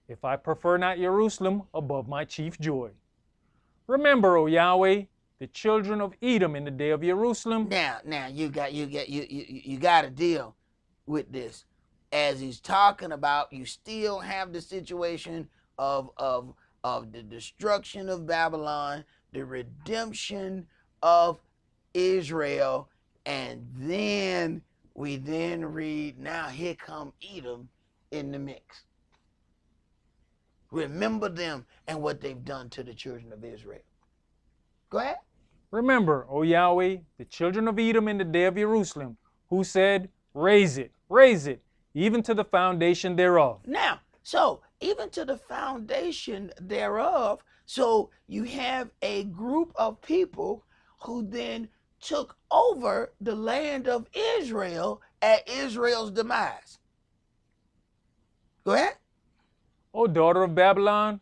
If I prefer not Jerusalem above my chief joy. Remember, O Yahweh, the children of Edom in the day of Jerusalem. Now you got to deal with this. As he's talking about, you still have the situation of the destruction of Babylon, the redemption of Israel, and then we read, now here come Edom in the mix. Remember them and what they've done to the children of Israel. Go ahead. Remember, O Yahweh, the children of Edom in the day of Jerusalem, who said, raise it, even to the foundation thereof. Now, so even to the foundation thereof, so you have a group of people who then took over the land of Israel at Israel's demise. Go ahead. O daughter of Babylon,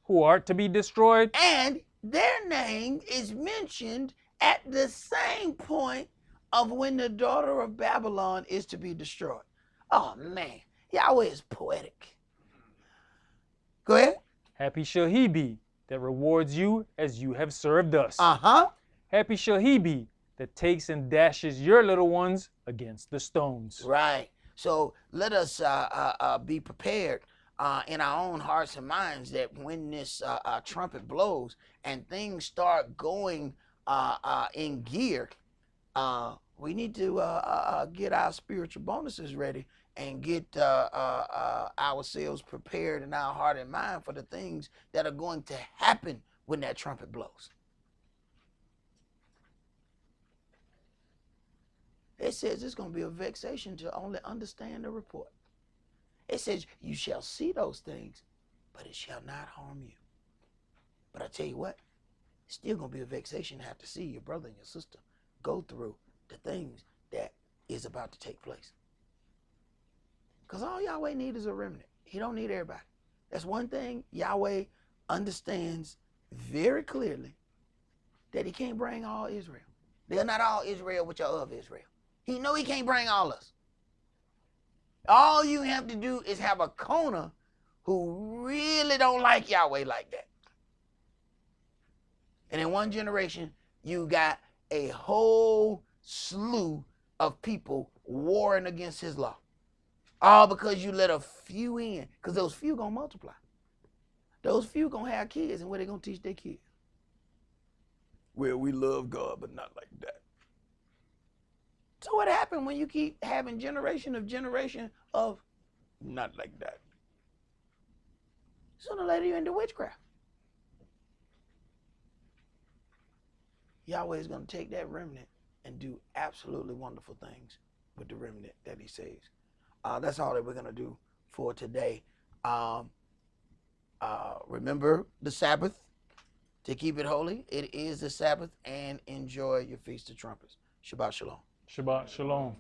who art to be destroyed. And their name is mentioned at the same point of when the daughter of Babylon is to be destroyed. Oh man, Yahweh is poetic. Go ahead. Happy shall he be that rewards you as you have served us. Happy shall he be that takes and dashes your little ones against the stones. Right. So let us be prepared in our own hearts and minds that when this trumpet blows and things start going in gear, we need to get our spiritual bonuses ready and get ourselves prepared in our heart and mind for the things that are going to happen when that trumpet blows. It says it's going to be a vexation to only understand the report. It says you shall see those things, but it shall not harm you. But I tell you what, it's still going to be a vexation to have to see your brother and your sister go through the things that is about to take place. Because all Yahweh needs is a remnant. He don't need everybody. That's one thing Yahweh understands very clearly, that he can't bring all Israel. They're not all Israel which are of Israel. He know he can't bring all us. All you have to do is have a Kona who really don't like Yahweh like that. And in one generation, you got a whole slew of people warring against his law. All because you let a few in, because those few gonna multiply. Those few gonna have kids, and what they gonna teach their kids? Well, we love God, but not like that. So what happened when you keep having generation of not like that? Sooner or later you're into witchcraft. Yahweh is going to take that remnant and do absolutely wonderful things with the remnant that he saves. That's all that we're going to do for today. Remember the Sabbath, to keep it holy. It is the Sabbath, and enjoy your Feast of Trumpets. Shabbat Shalom. Shabbat Shalom.